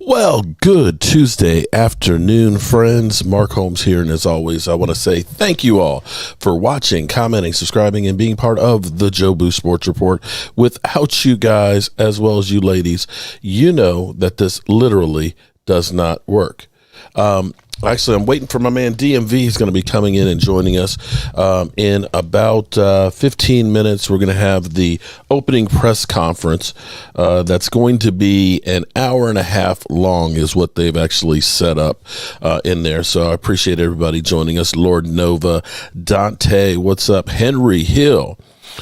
Well, good Tuesday afternoon, friends. Mark Holmes here, and as always, I want to say thank you all for watching, commenting, subscribing, and being part of the Jobu Sports Report. Without you guys, as well as you ladies, you know that this literally does not work. Actually, I'm waiting for my man DMV. He's going to be coming in and joining us in about 15 minutes. We're going to have the opening press conference that's going to be an hour and a half long is what they've actually set up in there. So I appreciate everybody joining us. Lord Nova, Dante, what's up? Henry Hill.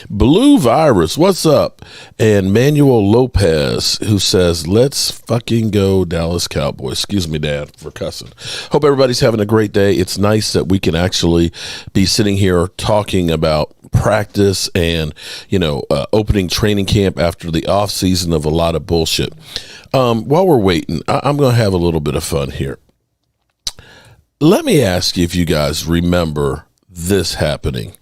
Blue Virus, what's up? And Manuel Lopez, who says, let's fucking go Dallas Cowboys. Excuse me, Dad, for cussing. Hope everybody's having a great day. It's nice that we can actually be sitting here talking about practice and, opening training camp after the off season of a lot of bullshit. While we're waiting, I'm going to have a little bit of fun here. Let me ask you if you guys remember this happening.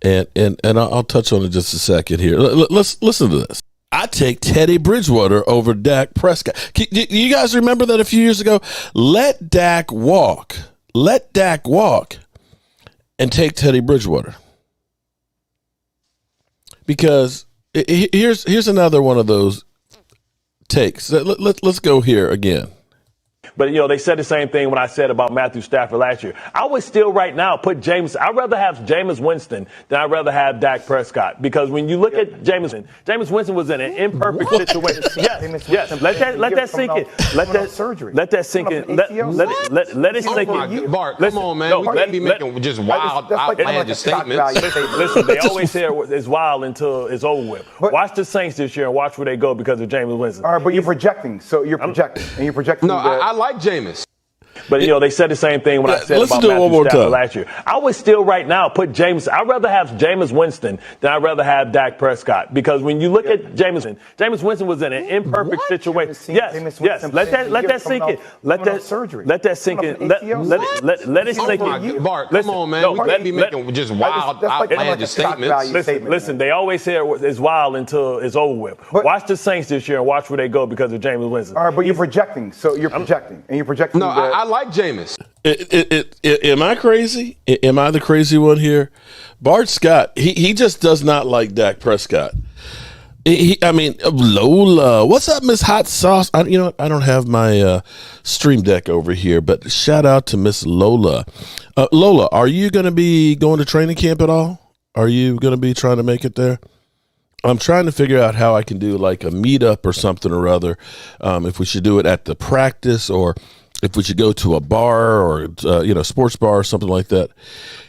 And I'll touch on it just a second here. Let's listen to this. I take Teddy Bridgewater over Dak Prescott. Do you guys remember that a few years ago? Let Dak walk. Let Dak walk and take Teddy Bridgewater. Because here's another one of those takes. Let's go here again. But, they said the same thing when I said about Matthew Stafford last year. I would still right now put I'd rather have Jameis Winston than I'd rather have Dak Prescott. Because when you look at Jameis Winston was in an imperfect situation. Yes. Let that sink in. Let that sink in. Let it sink in. Bart, come on, man. We can't be making just wild, outlandish statements. Listen, they always say it's wild until it's over with. Watch the Saints this year and watch where they go because of Jameis Winston. All right, but you're projecting. So you're projecting. And you're projecting. No, I like Jameis. But, they said the same thing when I said about Matthew Stafford last year. I would still right now put I'd rather have Jameis Winston than I'd rather have Dak Prescott. Because when you look at Jameis Winston was in an imperfect situation. Yes. Let that sink in. Let that sink in. Let it sink in. Bart, come on, man. We can't be making just wild, outlandish statements. Listen, they always say it's wild until it's over with. Watch the Saints this year and watch where they go because of Jameis Winston. All right, but you're projecting. So you're projecting. And you're projecting. No, I like Jameis. Am I crazy? Am I the crazy one here? Bart Scott, he just does not like Dak Prescott. Lola, what's up, Miss Hot Sauce? I don't have my stream deck over here, but shout out to Miss Lola. Lola, are you going to be going to training camp at all? Are you going to be trying to make it there? I'm trying to figure out how I can do like a meetup or something or other. If we should do it at the practice or if we should go to a bar or, sports bar or something like that.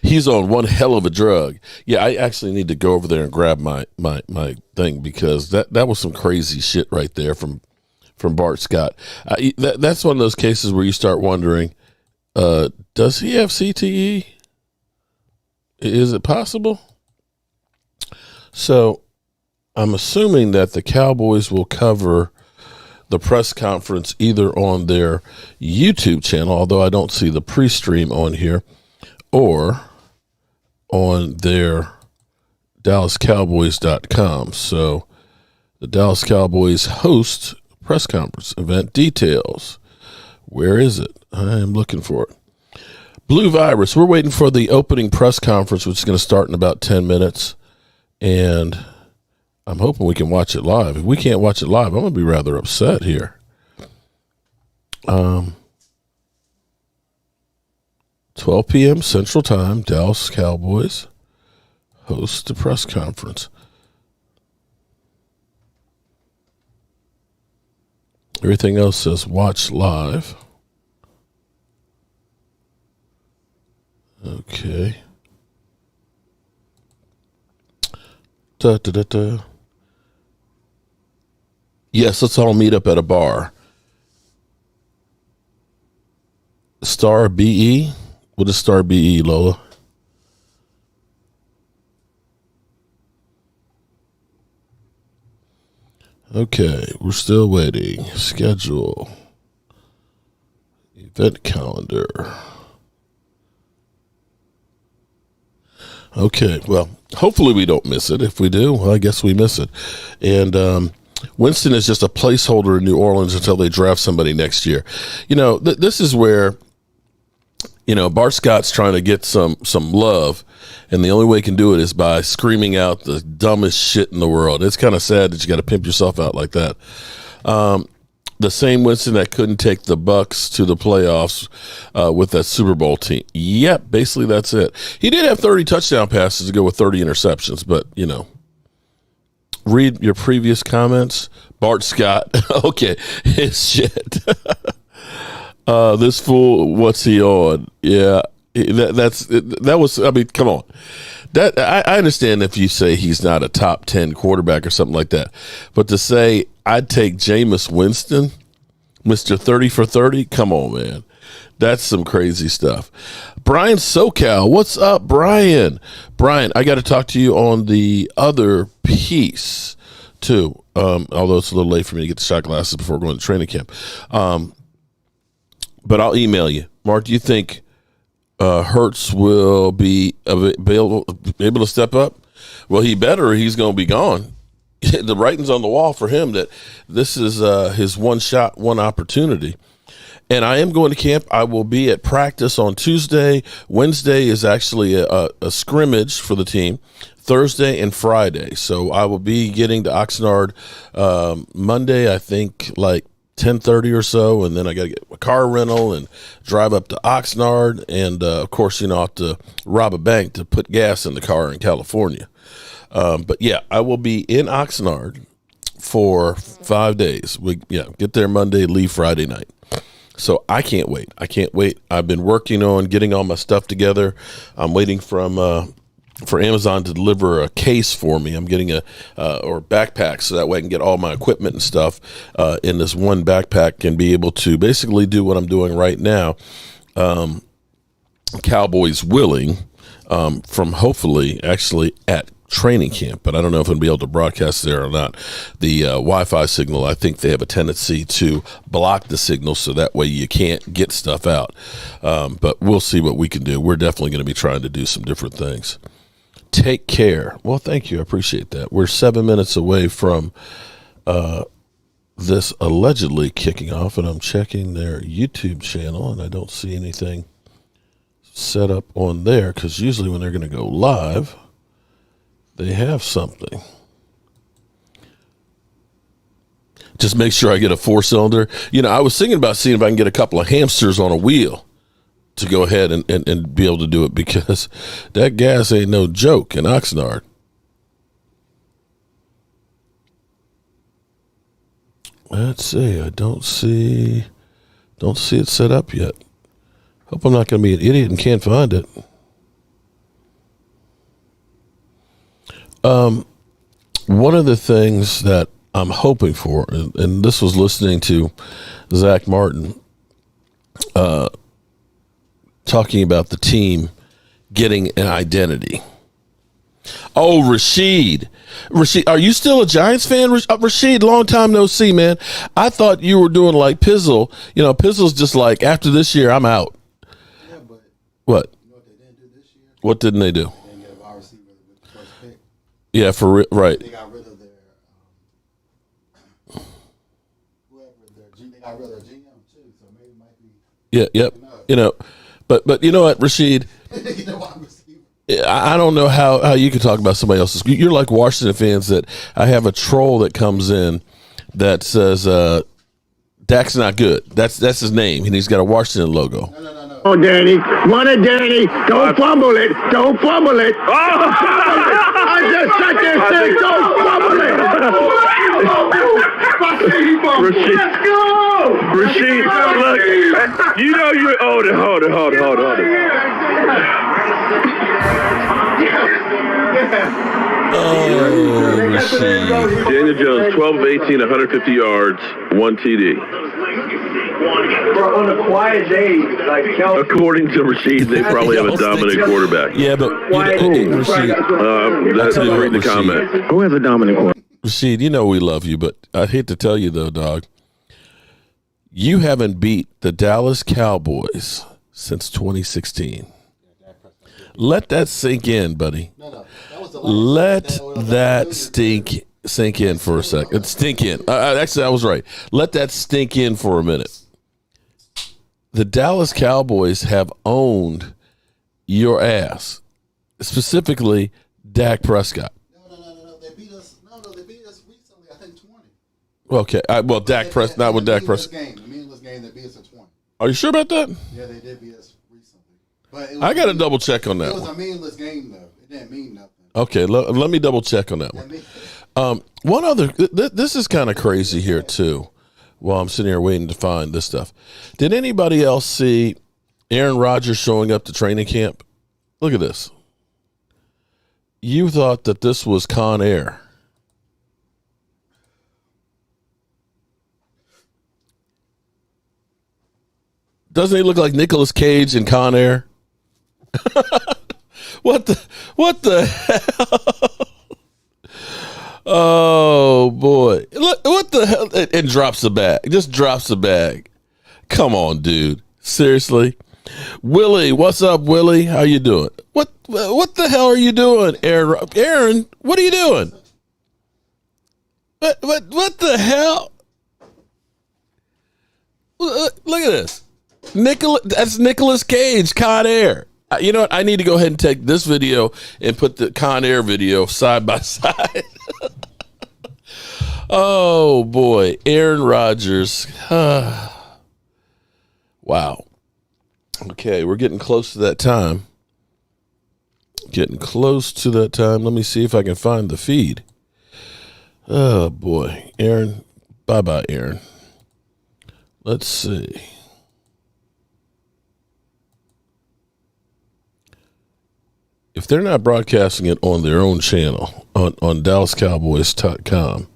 He's on one hell of a drug. Yeah, I actually need to go over there and grab my thing because that was some crazy shit right there from Bart Scott. That's one of those cases where you start wondering, does he have CTE? Is it possible? So I'm assuming that the Cowboys will cover the press conference either on their YouTube channel, although I don't see the pre-stream on here, or on their DallasCowboys.com. So the Dallas Cowboys host press conference event details. Where is it? I am looking for it. Blue Virus, we're waiting for the opening press conference, which is going to start in about 10 minutes. And I'm hoping we can watch it live. If we can't watch it live, I'm going to be rather upset here. 12 p.m. Central Time, Dallas Cowboys host the press conference. Everything else says watch live. Okay. Yes, let's all meet up at a bar. Star BE? What is Star BE, Lola? Okay, we're still waiting. Schedule. Event calendar. Okay, well, hopefully we don't miss it. If we do, well, I guess we miss it. And Winston is just a placeholder in New Orleans until they draft somebody next year. This is where, Bart Scott's trying to get some love, and the only way he can do it is by screaming out the dumbest shit in the world. It's kind of sad that you got to pimp yourself out like that. The same Winston that couldn't take the Bucs to the playoffs with that Super Bowl team. Yep, basically that's it. He did have 30 touchdown passes to go with 30 interceptions, but, read your previous comments. Bart Scott, okay, his shit. This fool, what's he on? Yeah, that was. I mean, come on. That I understand if you say he's not a top 10 quarterback or something like that, but to say I'd take Jameis Winston, Mr. 30 for 30, come on, man. That's some crazy stuff. Brian SoCal, what's up, Brian? Brian, I got to talk to you on the other piece, too, although it's a little late for me to get the shot glasses before going to training camp. But I'll email you. Mark, do you think Hurts will be able to step up? Well, he better, or he's going to be gone. The writing's on the wall for him that this is his one shot, one opportunity. And I am going to camp. I will be at practice on Tuesday. Wednesday is actually a scrimmage for the team. Thursday and Friday. So I will be getting to Oxnard Monday, I think, like 10:30 or so, and then I got to get a car rental and drive up to Oxnard, and of course, I'll have to rob a bank to put gas in the car in California. But yeah, I will be in Oxnard for 5 days. Get there Monday, leave Friday night. So I can't wait. I've been working on getting all my stuff together. I'm waiting for Amazon to deliver a case for me. I'm getting or backpack, so that way I can get all my equipment and stuff in this one backpack and be able to basically do what I'm doing right now. Cowboys willing, from hopefully actually at training camp, but I don't know if I'm going to be able to broadcast there or not. The Wi-Fi signal, I think they have a tendency to block the signal so that way you can't get stuff out. But we'll see what we can do. We're definitely going to be trying to do some different things. Take care. Well, thank you. I appreciate that. We're 7 minutes away from this allegedly kicking off, and I'm checking their YouTube channel, and I don't see anything set up on there because usually when they're going to go live, they have something. Just make sure I get a 4-cylinder. I was thinking about seeing if I can get a couple of hamsters on a wheel to go ahead and be able to do it, because that gas ain't no joke in Oxnard. Let's see. I don't see it set up yet. Hope I'm not going to be an idiot and can't find it. One of the things that I'm hoping for, and this was listening to Zach Martin talking about the team getting an identity. Oh, Rashid, are you still a Giants fan? Rashid, long time no see, man. I thought you were doing like Pizzle. Pizzle's just like, after this year, I'm out. Yeah, but what? You know what they didn't do this year? What didn't they do? They didn't get a wide receiver with the first pick. Yeah, right. They got rid of their they got rid of their GM too, so maybe it might be. Yeah, yep. But you know what, Rashid? I don't know how you could talk about somebody else's. You're like Washington fans that I have a troll that comes in that says Dak's not good. That's his name, and he's got a Washington logo. No. Oh, Danny. What a Danny. Don't fumble it. Don't fumble it. Oh! I just sat there saying, don't fumble it. Rashid, look, you're older. Hold it. Oh, Rashid. Daniel Jones, 12 of 18, 150 yards, 1 TD. On a quiet day, like Kelvin. According to Rashid, they probably have a dominant quarterback. Yeah, but Rashid, That's read the comment. Who has a dominant quarterback? Rashid, we love you, but I hate to tell you though, dog. You haven't beat the Dallas Cowboys since 2016. Let that sink in, buddy. No. That was the last. Let that stink sink in for a second. Stink in. Actually, I was right. Let that stink in for a minute. The Dallas Cowboys have owned your ass, specifically Dak Prescott. No. They beat us. No, they beat us recently. I think 20. Okay. Well, Dak Prescott, not with Dak Prescott. The meaningless game, they beat us at 20. Are you sure about that? Yeah, they did beat us recently. But it was I got to double check on that It was one. a meaningless game, though. It didn't mean nothing. Okay, let me double check on that one. One other, this is kind of crazy here too. While I'm sitting here waiting to find this stuff, did anybody else see Aaron Rodgers showing up to training camp? Look at this. You thought that this was Con Air. Doesn't he look like Nicolas Cage in Con Air? What the hell? Oh boy. Look, what the hell? And drops the bag. Just drops the bag. Come on, dude. Seriously? Willie, what's up, Willie? How you doing? What the hell are you doing, Aaron, what are you doing? What the hell? Look at this. That's Nicolas Cage, Con Air. You know what? I need to go ahead and take this video and put the Con Air video side by side. Oh, boy. Aaron Rodgers. Wow. Okay, we're getting close to that time. Let me see if I can find the feed. Oh, boy. Aaron. Bye-bye, Aaron. Let's see. If they're not broadcasting it on their own channel, on DallasCowboys.com,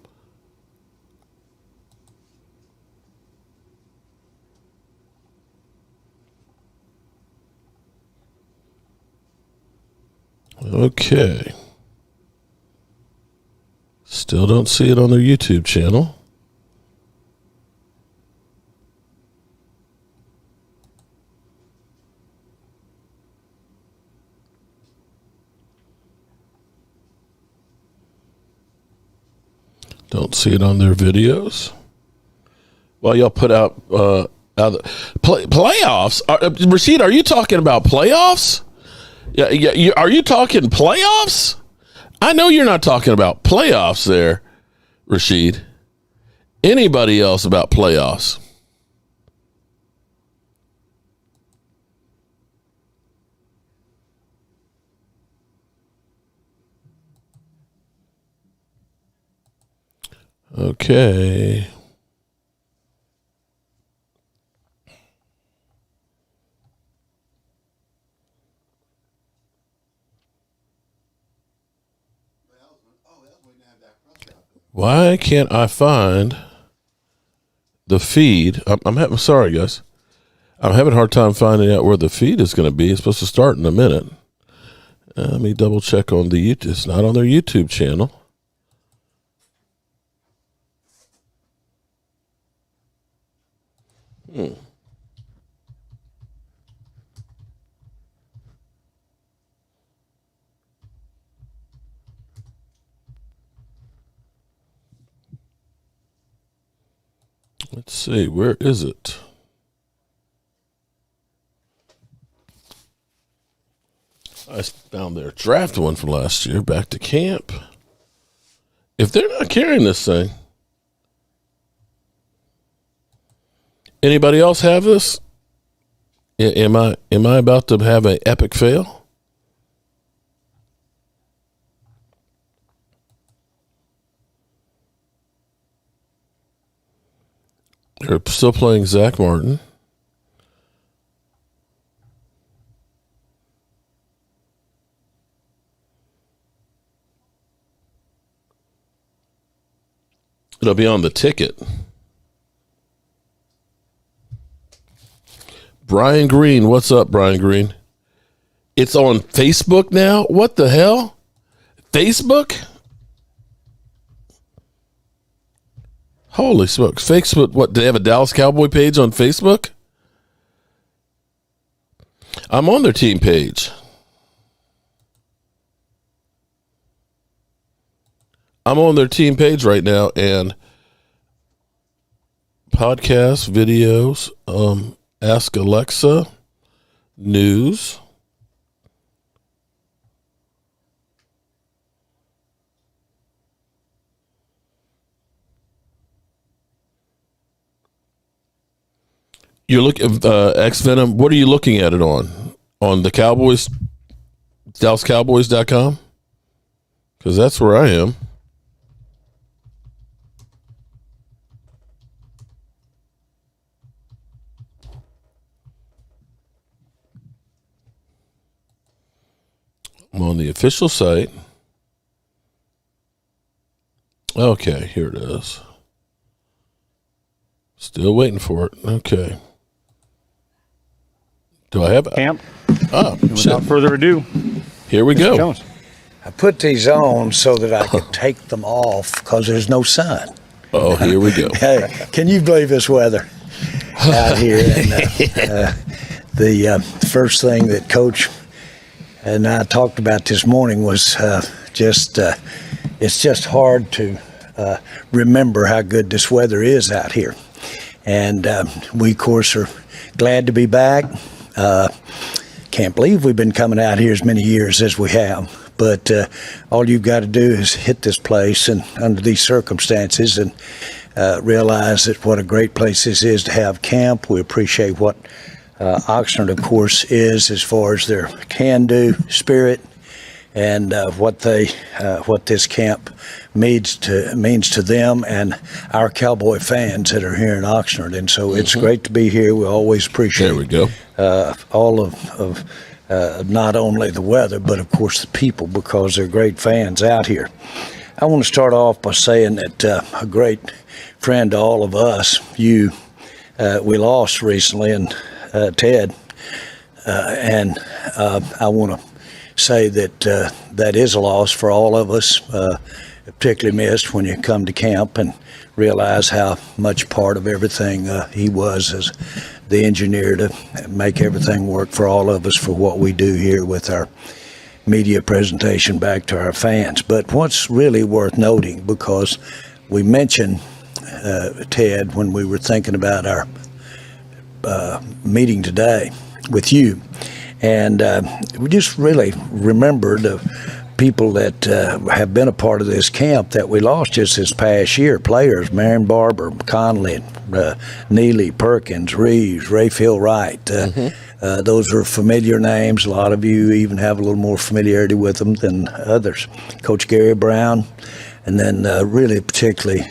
okay. Still don't see it on their YouTube channel. Don't see it on their videos. Well, y'all put out playoffs. Rashid, are you talking about playoffs? Yeah. Are you talking playoffs? I know you're not talking about playoffs there, Rashid. Anybody else about playoffs? Okay. Why can't I find the feed? I'm sorry, guys. I'm having a hard time finding out where the feed is going to be. It's supposed to start in a minute. Let me double check on the YouTube. It's not on their YouTube channel. Let's see, where is it? I found their draft one from last year, back to camp. If they're not carrying this thing, anybody else have this? Am I about to have an epic fail? They're still playing Zach Martin. It'll be on the ticket. Brian Green, what's up, Brian Green? It's on Facebook now? What the hell? Facebook? Holy smokes. Facebook, what, do they have a Dallas Cowboy page on Facebook? I'm on their team page. I'm on their team page right now, and podcasts, videos, Ask Alexa, news. You're looking X Venom. What are you looking at it on? On the Cowboys, DallasCowboys.com? Because that's where I am. I'm on the official site. Okay, here it is. Still waiting for it. Okay. Do I have it? Camp. Oh, Without further ado, here we go. Jones. I put these on so that I could take them off because there's no sun. Oh, here we go. Hey, can you believe this weather out here? And, the first thing that Coach and I talked about this morning was it's just hard to remember how good this weather is out here. And we, of course, are glad to be back. Can't believe we've been coming out here as many years as we have. But all you've got to do is hit this place and under these circumstances and realize that what a great place this is to have camp. We appreciate what Oxnard, of course, is as far as their can-do spirit and what this camp means to them and our Cowboy fans that are here in Oxnard. And so it's great to be here. We always appreciate all of not only the weather, but of course the people, because they're great fans out here. I want to start off by saying that a great friend to all of us, we lost recently, and Ted, and I want to say that that is a loss for all of us, particularly missed when you come to camp and realize how much part of everything he was as the engineer to make everything work for all of us for what we do here with our media presentation back to our fans. But what's really worth noting, because we mentioned Ted when we were thinking about our meeting today with you, and we just really remembered the people that have been a part of this camp that we lost just this past year. Players, Marion Barber, Conley, Neely, Perkins, Reeves, Rayfield Wright. Those are familiar names. A lot of you even have a little more familiarity with them than others. Coach Gary Brown, and then really particularly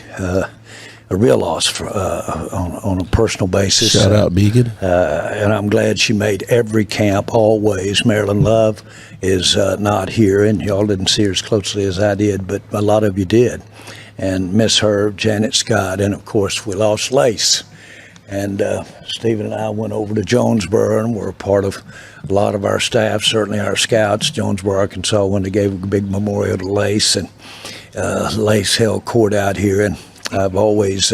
a real loss for, on a personal basis. Shout out Megan. And I'm glad she made every camp always. Marilyn Love is not here, and y'all didn't see her as closely as I did, but a lot of you did. And miss her, Janet Scott, and of course we lost Lace. And Stephen and I went over to Jonesboro and were a part of a lot of our staff, certainly our scouts, Jonesboro, Arkansas, when they gave a big memorial to Lace. And Lace held court out here, and I've always,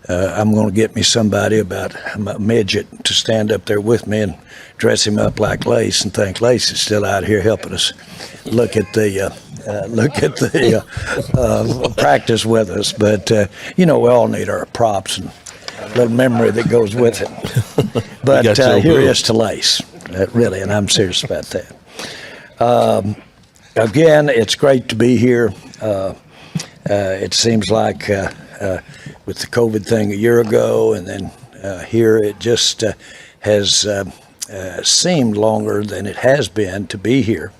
I'm going to get me somebody about a midget to stand up there with me and dress him up like Lace and think Lace is still out here helping us look at the practice with us. But, we all need our props and a little memory that goes with it. But here is to Lace, really, and I'm serious about that. Again, it's great to be here. It seems like with the COVID thing a year ago, and then here it just has seemed longer than it has been to be here.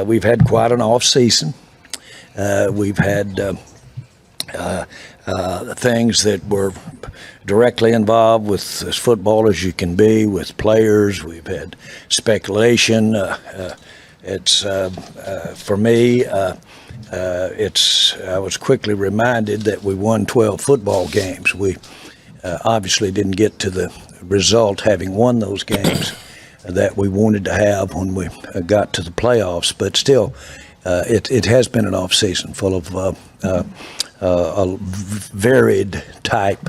We've had quite an off season. We've had things that were directly involved with as football as you can be, with players. We've had speculation. It's for me. I was quickly reminded that we won 12 football games. We obviously didn't get to the result, having won those games, that we wanted to have when we got to the playoffs. But still, it has been an off season full of varied type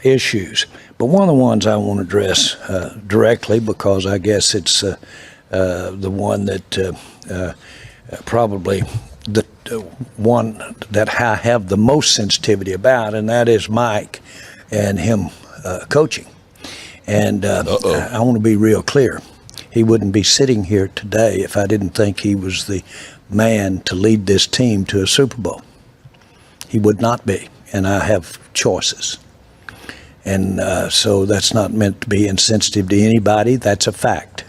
issues. But one of the ones I want to address directly, because I guess it's the one that probably one that I have the most sensitivity about, and that is Mike and him coaching. And I want to be real clear. He wouldn't be sitting here today if I didn't think he was the man to lead this team to a Super Bowl. He would not be, and I have choices. And so that's not meant to be insensitive to anybody. That's a fact.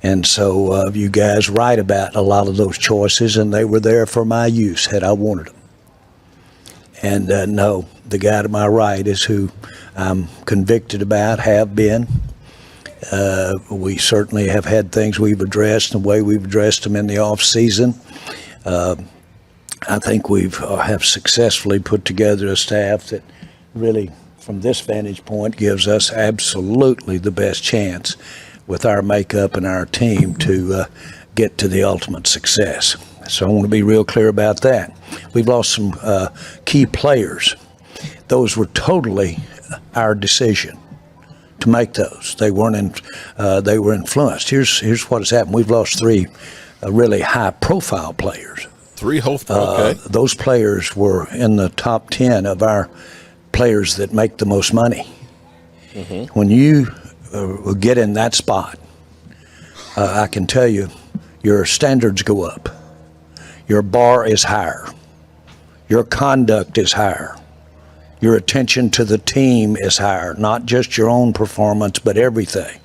And so you guys write about a lot of those choices, and they were there for my use had I wanted them. And no, the guy to my right is who I'm convicted about, have been. We certainly have had things we've addressed, the way we've addressed them in the off season. I think we've have successfully put together a staff that really, from this vantage point, gives us absolutely the best chance with our makeup and our team to get to the ultimate success. So I want to be real clear about that. We've lost some key players. Those were totally our decision to make those. They weren't. They were influenced. Here's what has happened. We've lost 3 really high-profile players. 3 whole. Okay. Those players were in the top 10 of our players that make the most money. Mm-hmm. When you get in that spot, I can tell you, your standards go up. Your bar is higher. Your conduct is higher. Your attention to the team is higher, not just your own performance, but everything.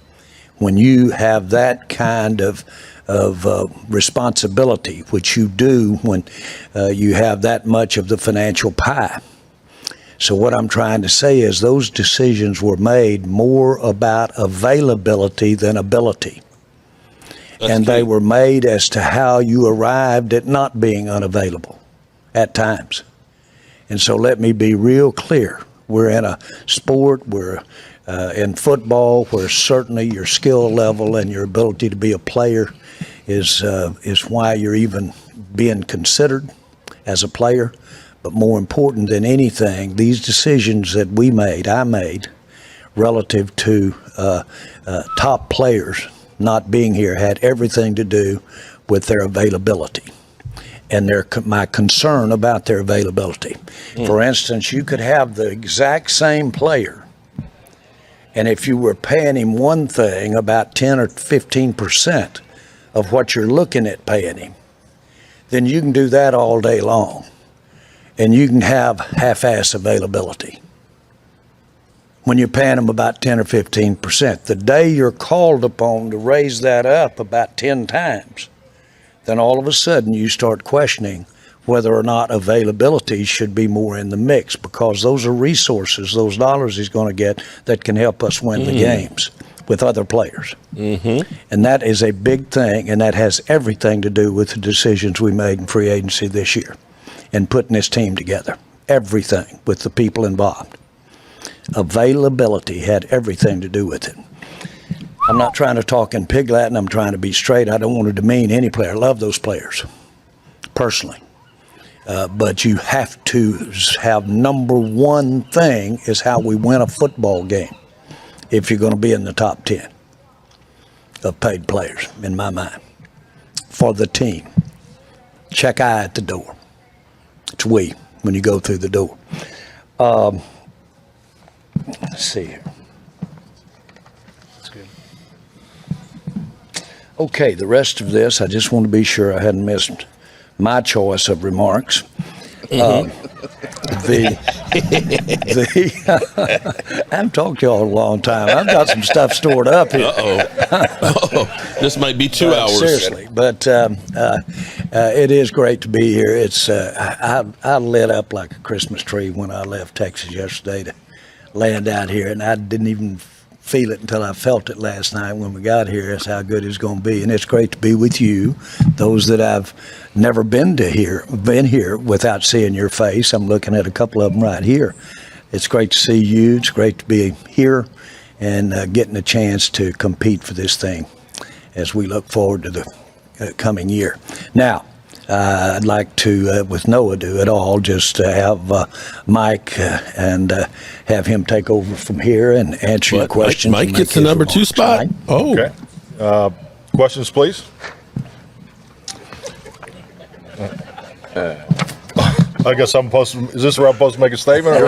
When you have that kind of responsibility, which you do when you have that much of the financial pie. So what I'm trying to say is those decisions were made more about availability than ability. And they were made as to how you arrived at not being unavailable at times. And so let me be real clear. We're in a sport, we're in football, where certainly your skill level and your ability to be a player is why you're even being considered as a player. But more important than anything, these decisions that I made, relative to top players not being here had everything to do with their availability and my concern about their availability. For instance, you could have the exact same player, and if you were paying him one thing, about 10 or 15% of what you're looking at paying him, then you can do that all day long, and you can have half-ass availability. When you're paying them about 10 or 15%. The day you're called upon to raise that up about 10 times, then all of a sudden you start questioning whether or not availability should be more in the mix, because those are resources, those dollars he's going to get that can help us win the games with other players. Mm-hmm. And that is a big thing, and that has everything to do with the decisions we made in free agency this year and putting this team together. Everything with the people involved. Availability had everything to do with it. I'm not trying to talk in pig Latin. I'm trying to be straight. I don't want to demean any player. I love those players, personally. But you have to have number one thing is how we win a football game if you're going to be in the top 10 of paid players, in my mind, for the team. Check I at the door. It's we when you go through the door. Let's see here. That's good. Okay, the rest of this, I just want to be sure I hadn't missed my choice of remarks. I've talked to y'all a long time. I've got some stuff stored up here. This might be 2 hours. Seriously, but it is great to be here. It's I lit up like a Christmas tree when I left Texas yesterday to land out here, and I didn't even feel it until I felt it last night when we got here. That's how good it's going to be, and it's great to be with you, those that I've never been here without seeing your face. I'm looking at a couple of them right here. It's great to see you. It's great to be here and getting a chance to compete for this thing as we look forward to the coming year. Now, I'd like to, with no ado at all, just have Mike and have him take over from here and answer your questions. Mike gets the number 2 spot. Right? Oh, okay. Questions, please. I guess I'm supposed to. Is this where I'm supposed to make a statement? Your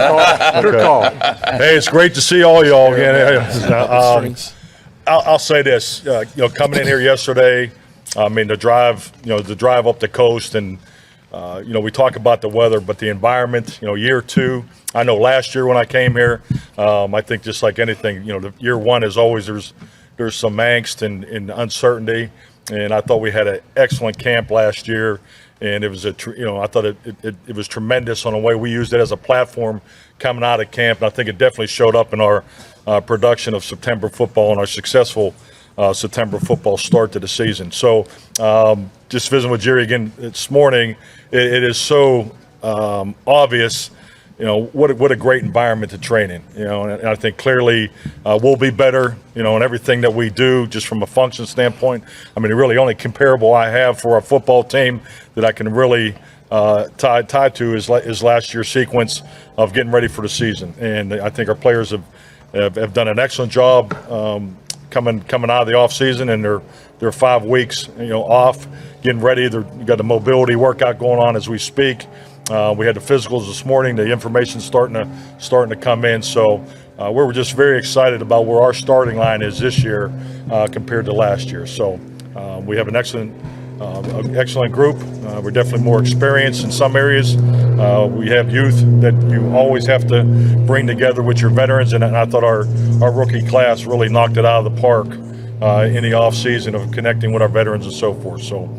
call. Hey, it's great to see all y'all again. I'll say this. Coming in here yesterday, I mean the drive up the coast, and we talk about the weather, but the environment. Year two. I know last year when I came here, I think just like anything, the year one is always there's some angst and uncertainty, and I thought we had an excellent camp last year. And it was I thought it was tremendous on the way we used it as a platform coming out of camp. And I think it definitely showed up in our production of September football and our successful September football start to the season. So just visiting with Jerry again this morning, it is so obvious. What a great environment to train in. And I think clearly we'll be better, in everything that we do just from a function standpoint. I mean, the really only comparable I have for our football team that I can really tie to is last year's sequence of getting ready for the season. And I think our players have done an excellent job coming out of the off season, and they're 5 weeks, off, getting ready. You got the mobility workout going on as we speak. We had the physicals this morning. The information's starting to come in. So we're just very excited about where our starting line is this year compared to last year. So we have an excellent group. We're definitely more experienced in some areas. We have youth that you always have to bring together with your veterans, and I thought our rookie class really knocked it out of the park in the off season of connecting with our veterans and so forth. So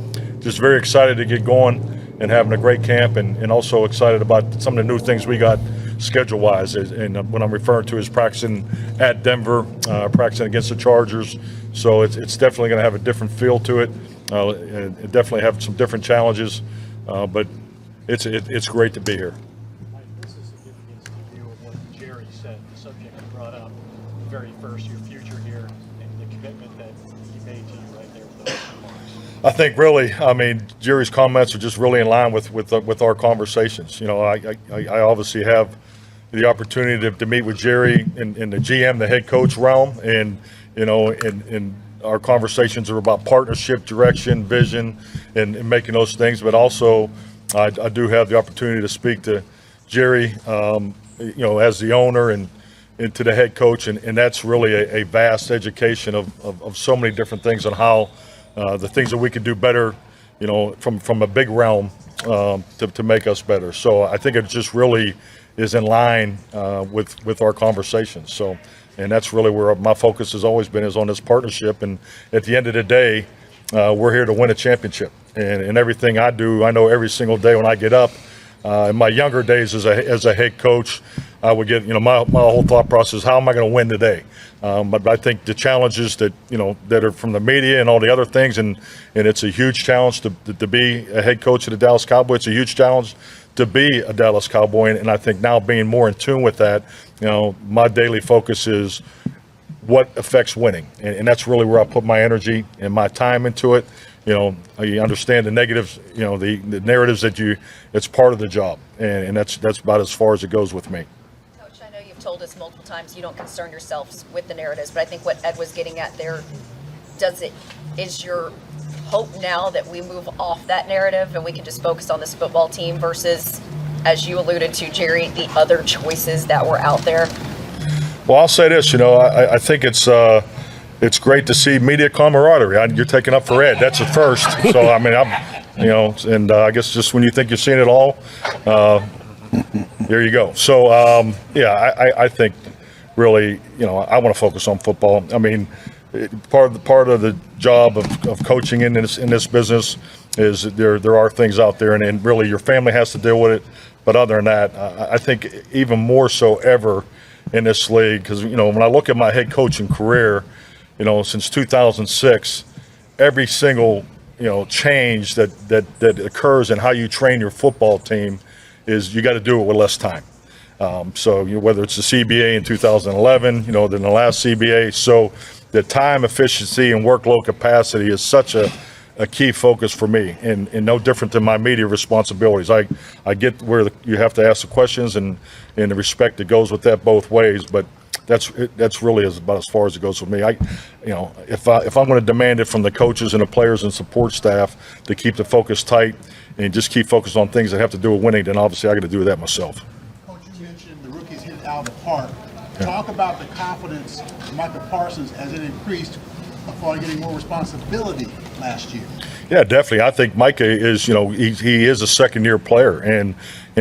just very excited to get going and having a great camp, and also excited about some of the new things we got schedule-wise. And what I'm referring to is practicing at Denver, practicing against the Chargers. So it's definitely going to have a different feel to it. It definitely have some different challenges, but it's great to be here. Mike, this is significant in view of what Jerry said, the subject you brought up, the very first, your future here, and the commitment that he made to you right there with those remarks. I think really, Jerry's comments are just really in line with our conversations. I obviously have the opportunity to meet with Jerry in the GM, the head coach realm, and our conversations are about partnership, direction, vision, and making those things. But also, I do have the opportunity to speak to Jerry, as the owner and to the head coach, and that's really a vast education of so many different things on how. The things that we could do better, from a big realm to make us better. So I think it just really is in line with our conversations. So, and that's really where my focus has always been, is on this partnership. And at the end of the day, we're here to win a championship. And everything I do, I know every single day when I get up. In my younger days as a head coach, I would get, my whole thought process, how am I going to win today? But I think the challenges that are from the media and all the other things, and it's a huge challenge to be a head coach of the Dallas Cowboys. It's a huge challenge to be a Dallas Cowboy, and I think now being more in tune with that, my daily focus is what affects winning, and that's really where I put my energy and my time into it. You understand the negatives, the narratives it's part of the job, and that's about as far as it goes with me. Coach, I know you've told us multiple times you don't concern yourselves with the narratives, but I think what Ed was getting at there, is your hope now that we move off that narrative and we can just focus on this football team versus, as you alluded to, Jerry, the other choices that were out there? Well, I'll say this, I think it's great to see media camaraderie. You're taking up for Ed. That's a first. So, I guess just when you think you've seen it all, there you go. So, I think really, I want to focus on football. Part of the job of coaching in this business is there are things out there, and really your family has to deal with it. But other than that, I think even more so ever in this league, because, when I look at my head coaching career, since 2006, every single, change that occurs in how you train your football team is you got to do it with less time. So whether it's the CBA in 2011, then the last CBA. So the time efficiency and workload capacity is such a key focus for me, and no different than my media responsibilities. I get where you have to ask the questions and the respect that goes with that both ways, but that's really about as far as it goes with me. If I'm going to demand it from the coaches and the players and support staff to keep the focus tight and just keep focused on things that have to do with winning, then obviously I got to do that myself. Coach, you mentioned the rookies hit it out of the park. Talk about the confidence of Micah Parsons as it increased upon getting more responsibility last year. Yeah, definitely. I think Micah is, he is a second-year player, and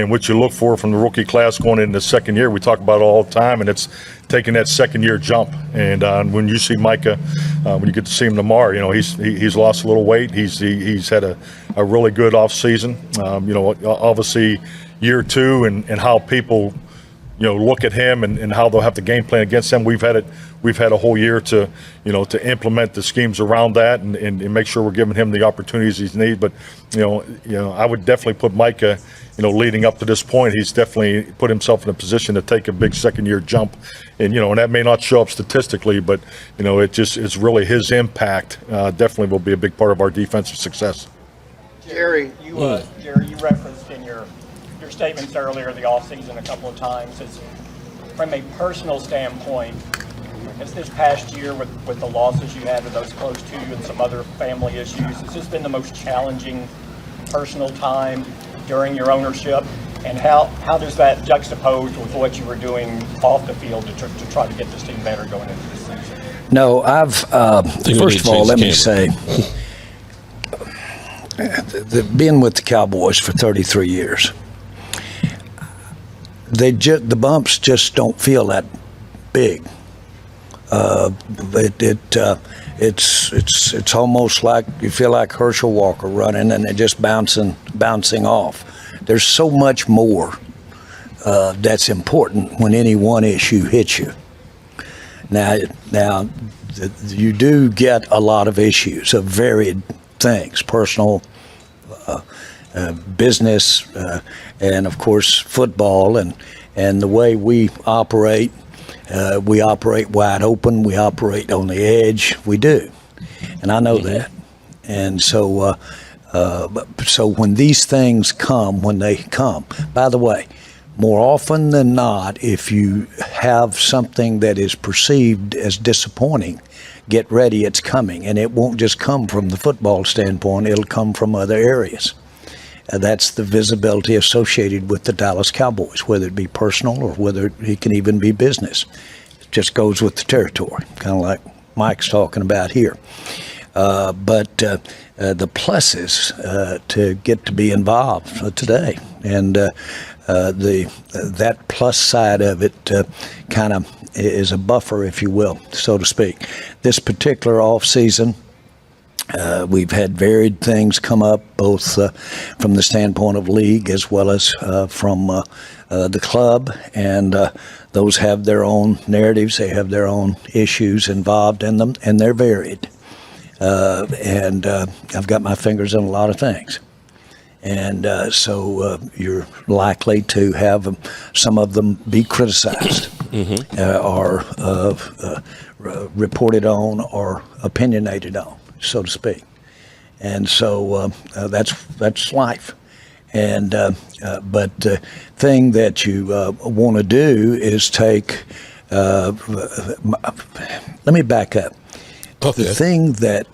what you look for from the rookie class going into the second year, we talk about it all the time, and it's taking that second-year jump. And when you see Micah, when you get to see him tomorrow, he's lost a little weight. He's had a really good off season. Obviously year two and how people look at him and how they'll have to game plan against him. We've had a whole year to implement the schemes around that and make sure we're giving him the opportunities he needs. But I would definitely put Micah, leading up to this point, he's definitely put himself in a position to take a big second-year jump, and that may not show up statistically, but it's really his impact. Definitely will be a big part of our defensive success. Jerry, you referenced in your statements earlier the offseason a couple of times. From a personal standpoint, has this past year with the losses you had with those close to you and some other family issues, has this been the most challenging personal time during your ownership? And how does that juxtapose with what you were doing off the field to try to get this team better going into this season? No, first of all, let me say, being with the Cowboys for 33 years, the bumps just don't feel that big. It's almost like you feel like Herschel Walker running and they're just bouncing off. There's so much more that's important when any one issue hits you. Now you do get a lot of issues of varied things, personal, business, and of course football, and the way we operate wide open, we operate on the edge, we do, and I know that. And so when these things come, by the way, more often than not, if you have something that is perceived as disappointing, get ready, it's coming, and it won't just come from the football standpoint, it'll come from other areas. That's the visibility associated with the Dallas Cowboys, whether it be personal or whether it can even be business. It just goes with the territory, kind of like Mike's talking about here. But the pluses to get to be involved today, and that plus side of it kind of is a buffer, if you will, so to speak. This particular off season, we've had varied things come up, both from the standpoint of league as well as from the club, and those have their own narratives. They have their own issues involved in them, and they're varied. And I've got my fingers in a lot of things. And so you're likely to have some of them be criticized or reported on or opinionated on, so to speak. And so that's life. And but the thing that you want to do is take. Let me back up. Okay. The thing that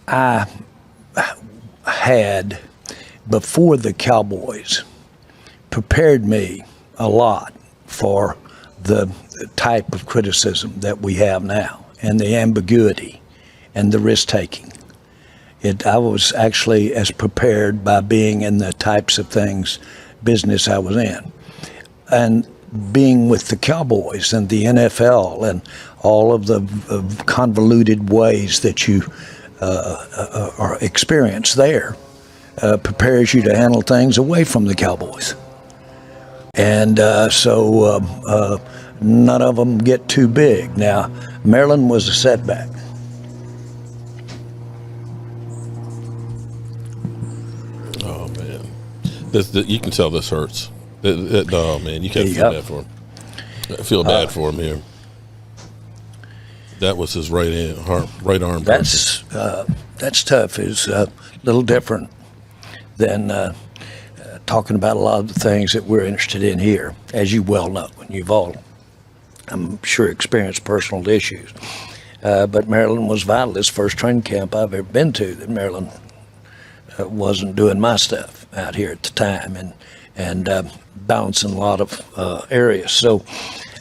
I had before the Cowboys prepared me a lot for the type of criticism that we have now, and the ambiguity and the risk-taking. I was actually as prepared by being in the types of things, business I was in. And being with the Cowboys and the NFL and all of the convoluted ways that you are experienced there prepares you to handle things away from the Cowboys. And so none of them get too big. Now, Maryland was a setback. Oh, man. You can tell this hurts. No, man, you can't feel bad for him. I feel bad for him here. That was his right arm. That's tough. It's a little different than talking about a lot of the things that we're interested in here, as you well know, and you've all, I'm sure, experienced personal issues. But Maryland was vital. This first training camp I've ever been to that Maryland wasn't doing my stuff out here at the time and balancing a lot of areas. So,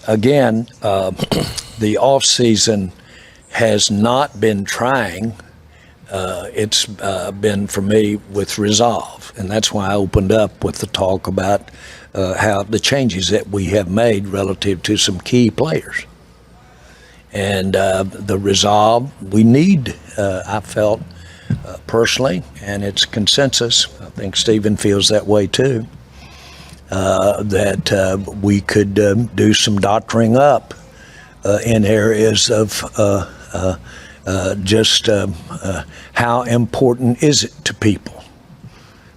again, the off season has not been trying. It's been, for me, with resolve. And that's why I opened up with the talk about how the changes that we have made relative to some key players. And the resolve we need, I felt personally, and it's consensus, I think Stephen feels that way too, that we could do some doctoring up in areas of just how important is it to people?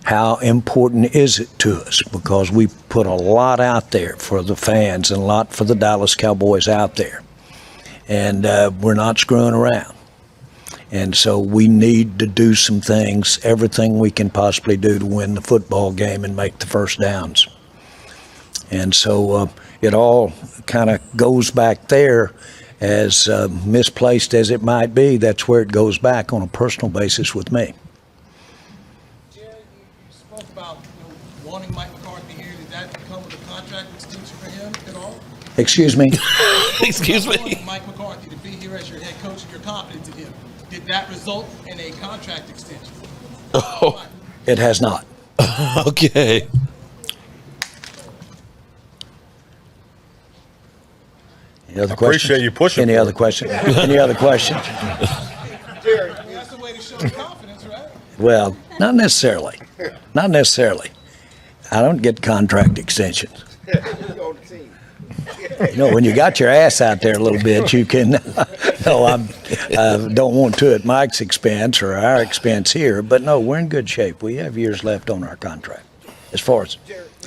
How important is it to us? Because we put a lot out there for the fans and a lot for the Dallas Cowboys out there. And we're not screwing around. And so we need to do some things, everything we can possibly do to win the football game and make the first downs. And so it all kind of goes back there. As misplaced as it might be, that's where it goes back on a personal basis with me. Jerry, you spoke about wanting Mike McCarthy here. Did that come with a contract extension for him at all? Excuse me? Excuse me? Wanting Mike McCarthy to be here as your head coach and your confidence in him. Did that result in a contract extension? Oh. It has not. Okay. Any other I questions? appreciate you pushing. Any other questions? Any other questions? Jerry, that's the way to show confidence, right? Well, not necessarily. Not necessarily. I don't get contract extensions. You know, when you got your ass out there a little bit, you can. No, I don't want to at Mike's expense or our expense here, but no, we're in good shape. We have years left on our contract. As far as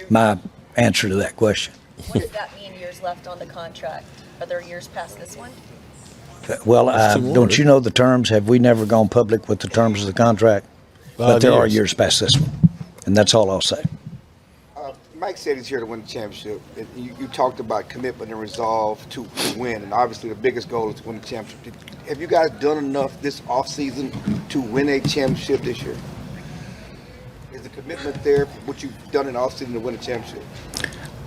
my answer to that question. What does that mean, years left on the contract? Are there years past this one? Well, don't you know the terms? Have we never gone public with the terms of the contract? But there are years past this one, and that's all I'll say. Mike said he's here to win the championship. You talked about commitment and resolve to win, and obviously the biggest goal is to win the championship. Have you guys done enough this offseason to win a championship this year? Is the commitment there for what you've done in the offseason to win a championship?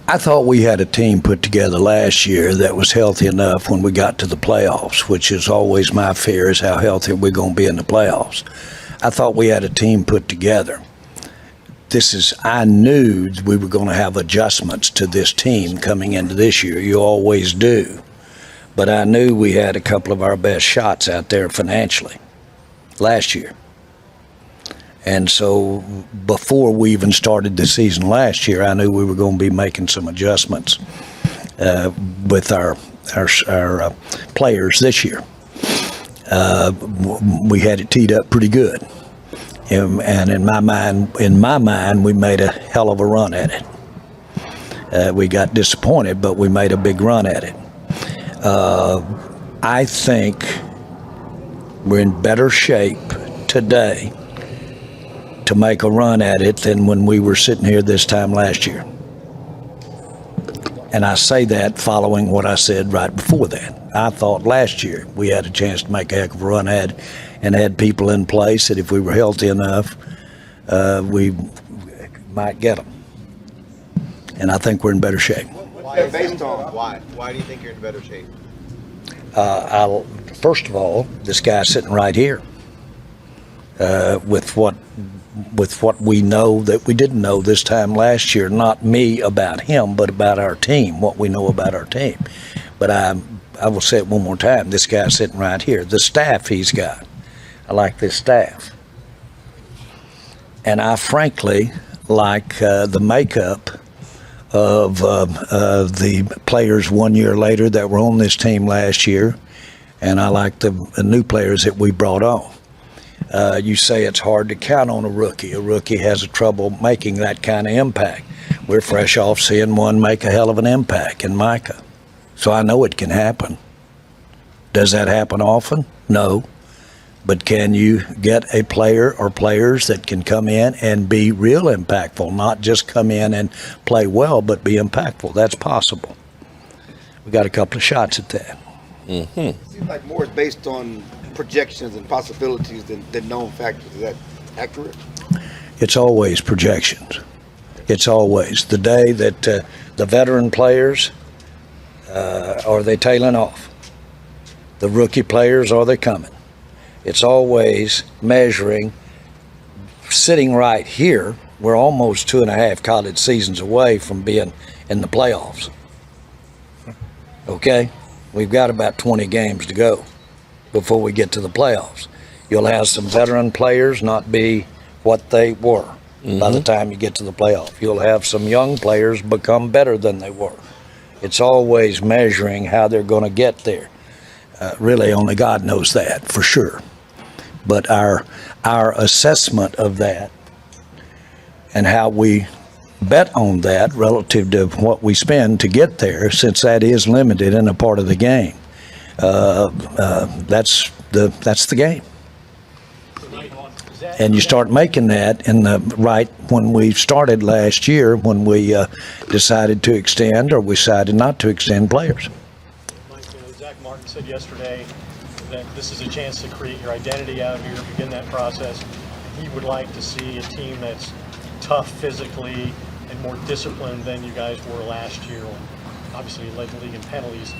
I thought we had a team put together last year that was healthy enough when we got to the playoffs, which is always my fear, is how healthy we're going to be in the playoffs. I thought we had a team put together. I knew we were going to have adjustments to this team coming into this year. You always do. But I knew we had a couple of our best shots out there financially last year. And so before we even started the season last year, I knew we were going to be making some adjustments with our players this year. We had it teed up pretty good. And in my mind, we made a hell of a run at it. We got disappointed, but we made a big run at it. I think we're in better shape today to make a run at it than when we were sitting here this time last year. And I say that following what I said right before that. I thought last year we had a chance to make a heck of a run at it and had people in place that if we were healthy enough, we might get them. And I think we're in better shape. Based on why? Why do you think you're in better shape? First of all, this guy's sitting right here with what we know that we didn't know this time last year. Not me about him, but about our team, what we know about our team. But I will say it one more time. This guy's sitting right here. The staff he's got. I like this staff. And I frankly like the makeup of the players 1 year later that were on this team last year. And I like the new players that we brought on. You say it's hard to count on a rookie. A rookie has a trouble making that kind of impact. We're fresh off seeing one make a hell of an impact in Micah. So I know it can happen. Does that happen often? No. But can you get a player or players that can come in and be real impactful, not just come in and play well, but be impactful? That's possible. We got a couple of shots at that. Mm-hmm. It seems like more is based on projections and possibilities than known factors. Is that accurate? It's always projections. It's always the day that the veteran players are they tailing off? The rookie players, are they coming? It's always measuring, sitting right here. We're almost 2.5 college seasons away from being in the playoffs. Okay? We've got about 20 games to go before we get to the playoffs. You'll have some veteran players not be what they were by the time you get to the playoff. You'll have some young players become better than they were. It's always measuring how they're going to get there. Really, only God knows that for sure. But our assessment of that and how we bet on that relative to what we spend to get there, since that is limited and a part of the game, that's the game. And you start making that in the right when we started last year, when we decided to extend or we decided not to extend players. Mike, Zach Martin said yesterday that this is a chance to create your identity out here, begin that process. He would like to see a team that's tough physically and more disciplined than you guys were last year. Obviously, you led the league in penalties.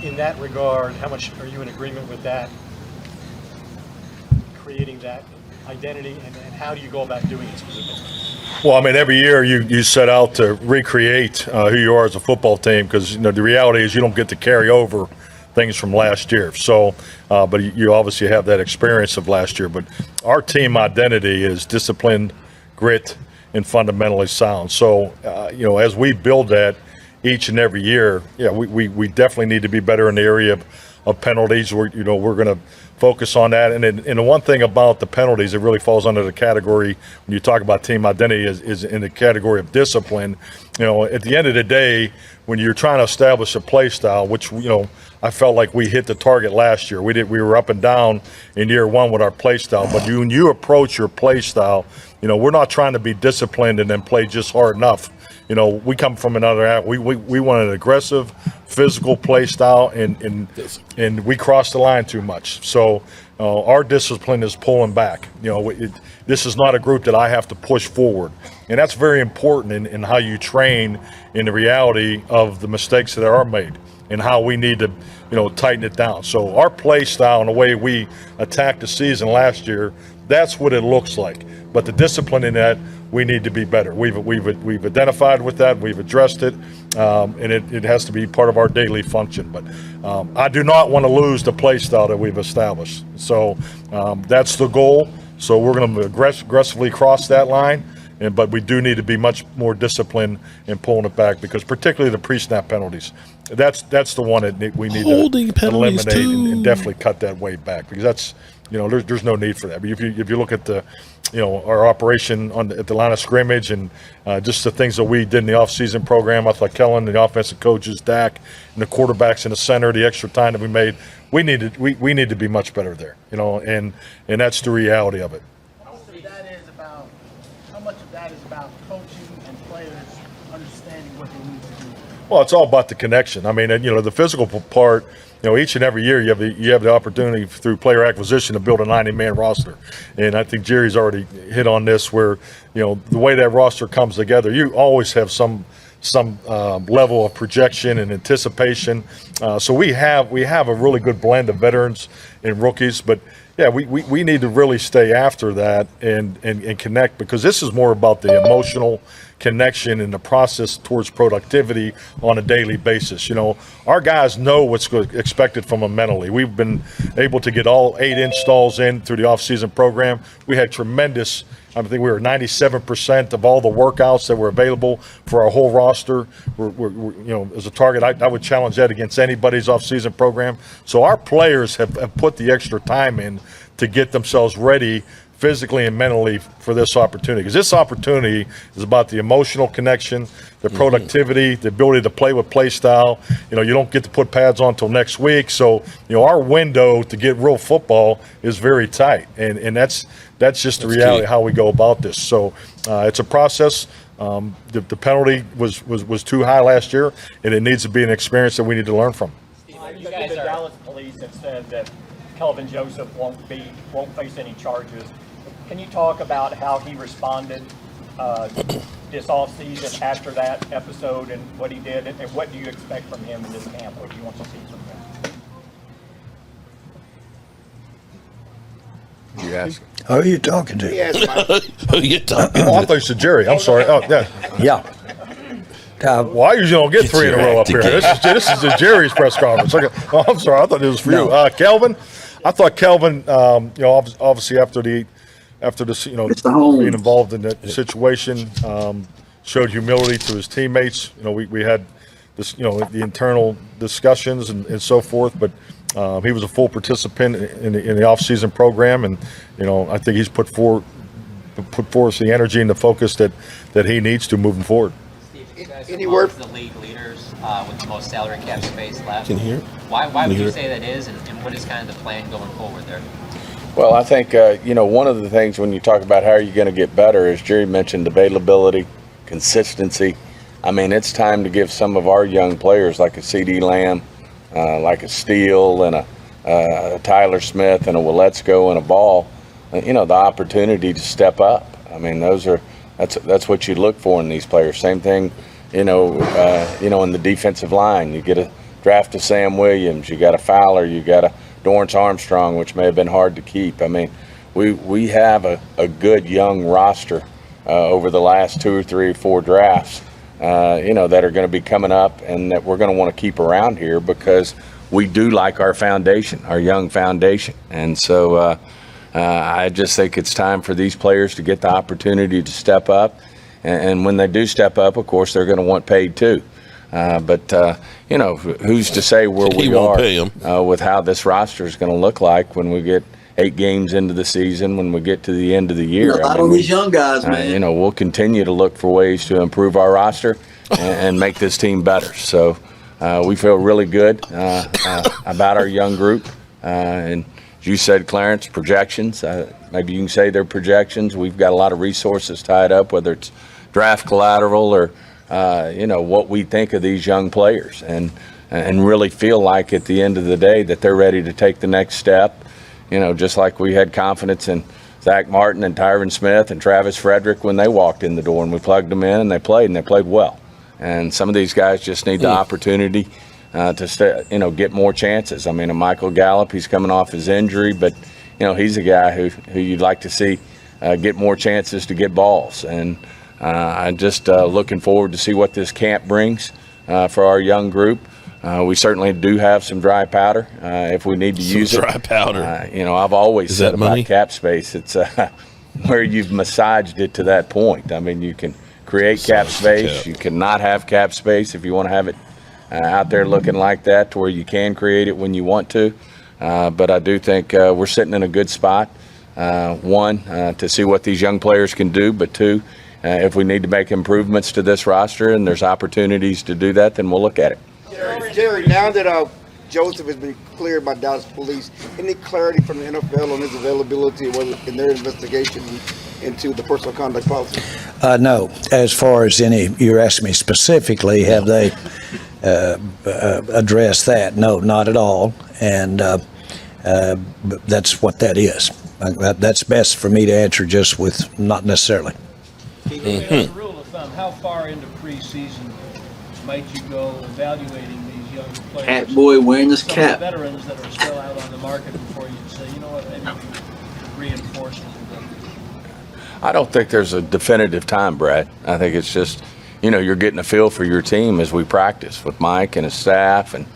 In that regard, how much are you in agreement with that? Creating that identity, and how do you go about doing it specifically? Well, I mean, every year you set out to recreate who you are as a football team, because the reality is you don't get to carry over things from last year. So, but you obviously have that experience of last year. But our team identity is disciplined, grit, and fundamentally sound. So, as we build that each and every year, we definitely need to be better in the area of penalties. We're going to focus on that. And the one thing about the penalties, it really falls under the category, when you talk about team identity, is in the category of discipline. At the end of the day, when you're trying to establish a play style, which, I felt like we hit the target last year. We were up and down in year one with our play style. But when you approach your play style, we're not trying to be disciplined and then play just hard enough. We come from another. We want an aggressive, physical play style, and we cross the line too much. So our discipline is pulling back. This is not a group that I have to push forward, and that's very important in how you train in the reality of the mistakes that are made and how we need to tighten it down. So our play style and the way we attacked the season last year, that's what it looks like. But the discipline in that, we need to be better. We've identified with that. We've addressed it, and it has to be part of our daily function. But I do not want to lose the play style that we've established. So that's the goal. So we're going to aggressively cross that line, but we do need to be much more disciplined in pulling it back, because particularly the pre-snap penalties, that's the one that we need to eliminate and definitely cut that way back, because that's there's no need for that. But if you look at the our operation at the line of scrimmage and just the things that we did in the offseason program, I thought Kellen, the offensive coaches, Dak, and the quarterbacks in the center, the extra time that we made, we need to be much better there, and that's the reality of it. How much of that is about coaching and players understanding what they need to do? Well, it's all about the connection. I mean, the physical part, each and every year you have the opportunity through player acquisition to build a 90-man roster. And I think Jerry's already hit on this, where, the way that roster comes together, you always have some level of projection and anticipation. So we have a really good blend of veterans and rookies, but we need to really stay after that and connect, because this is more about the emotional connection and the process towards productivity on a daily basis. Our guys know what's expected from them mentally. We've been able to get all 8 installs in through the off-season program. We had tremendous, I think we were 97% of all the workouts that were available for our whole roster. We're as a target, I would challenge that against anybody's off-season program. So our players have put the extra time in to get themselves ready physically and mentally for this opportunity, because this opportunity is about the emotional connection, the productivity, the ability to play with play style. You know, you don't get to put pads on until next week, so you know our window to get real football is very tight, and that's just the reality of how we go about this. So it's a process. The penalty was too high last year, and it needs to be an experience that we need to learn from. You guys, the Dallas police have said that Kelvin Joseph won't face any charges. Can you talk about how he responded this offseason after that episode and what he did, and what do you expect from him in this camp? What do you want to see from him? You ask. Who are you talking to? Who are you talking Oh, I thought you said Jerry. I'm sorry. Oh, yeah. Yeah. Well, I usually don't get three in a row up here. This is Jerry's press conference. Okay. Oh, I'm sorry. I thought it was for you. Kelvin, I thought Kelvin, you know, obviously after this, you know, being involved in that situation, showed humility to his teammates. You know, we had this, you know, the internal discussions and so forth, but he was a full participant in the off-season program, and you know, I think he's put forth the energy and the focus that he needs to moving forward. Any word? The league leaders with the most salary cap space left. Can you hear? Why would you say that is, and what is kind of the plan going forward there? Well, I think, you know, one of the things when you talk about how are you going to get better, as Jerry mentioned, availability, consistency. I mean, it's time to give some of our young players like a C.D. Lamb, like a Steele and a Tyler Smith and a Willetsko and a Ball, you know, the opportunity to step up. I mean, that's what you look for in these players. Same thing, you know, in the defensive line. You get a draft of Sam Williams, you got a Fowler, you got a Dorrance Armstrong, which may have been hard to keep. I mean, we have a good young roster over the last 2 or 3 or 4 drafts, you know, that are going to be coming up and that we're going to want to keep around here because we do like our foundation, our young foundation. And so I just think it's time for these players to get the opportunity to step up. And when they do step up, of course, they're going to want paid too. But you know, who's to say where we are with how this roster is going to look like when we get 8 games into the season, when we get to the end of the year. A lot on these young guys, man. You know, we'll continue to look for ways to improve our roster and make this team better. So we feel really good about our young group. And as you said, Clarence, projections. Maybe you can say they're projections. We've got a lot of resources tied up, whether it's draft collateral or you know, what we think of these young players, and really feel like at the end of the day that they're ready to take the next step. You know, just like we had confidence in Zach Martin and Tyron Smith and Travis Frederick when they walked in the door, and we plugged them in and they played well. And some of these guys just need the opportunity to you know, get more chances. I mean, a Michael Gallup, he's coming off his injury, but you know, he's a guy who you'd like to see get more chances to get balls. And I'm just looking forward to see what this camp brings for our young group. We certainly do have some dry powder if we need to use it. Dry powder. You know, I've always said about cap space, it's where you've massaged it to that point. I mean, you can create cap space. You cannot have cap space if you want to have it out there looking like that, to where you can create it when you want to. But I do think we're sitting in a good spot. One, to see what these young players can do, but two, if we need to make improvements to this roster and there's opportunities to do that, then we'll look at it. Jerry, now that Joseph has been cleared by Dallas police, any clarity from the NFL on his availability in their investigation into the personal conduct policy? No. As far as you're asking me specifically, have they addressed that? No, not at all. And that's what that is. That's best for me to answer just with not necessarily. As a rule of thumb, how far into preseason might you go evaluating these young players? Hat boy wearing this cap. Veterans that are still out on the market before you say, you know what, maybe we reinforce a little bit. I don't think there's a definitive time, Brad. I think it's just, you know, you're getting a feel for your team as we practice with Mike and his staff and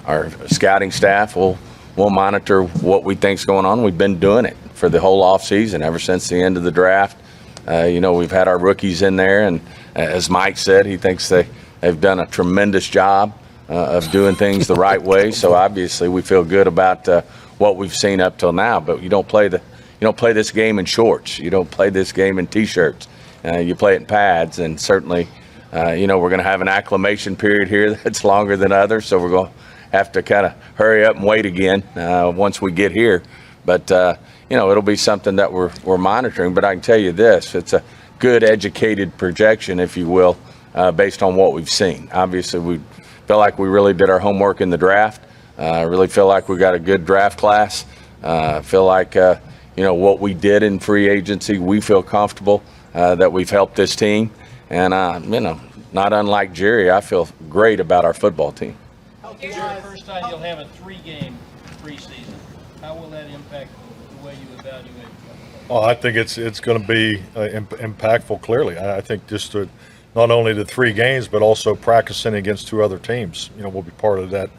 our scouting staff. We'll monitor what we think's going on. We've been doing it for the whole off season ever since the end of the draft. You know, we've had our rookies in there, and as Mike said, he thinks they've done a tremendous job of doing things the right way. So obviously we feel good about what we've seen up till now, but you don't play don't play this game in shorts. You don't play this game in T-shirts. You play it in pads, and certainly, we're going to have an acclimation period here that's longer than others, so we're going to have to kind of hurry up and wait again once we get here. But, it'll be something that we're monitoring. But I can tell you this, it's a good educated projection, if you will, based on what we've seen. Obviously, we feel like we really did our homework in the draft. Really feel like we got a good draft class. Feel like, what we did in free agency, we feel comfortable that we've helped this team. And, not unlike Jerry, I feel great about our football team. This is the first time you'll have a 3-game preseason. How will that impact the way you evaluate? Oh, I think it's going to be impactful, clearly. I think just not only the 3 games, but also practicing against 2 other teams, will be part of that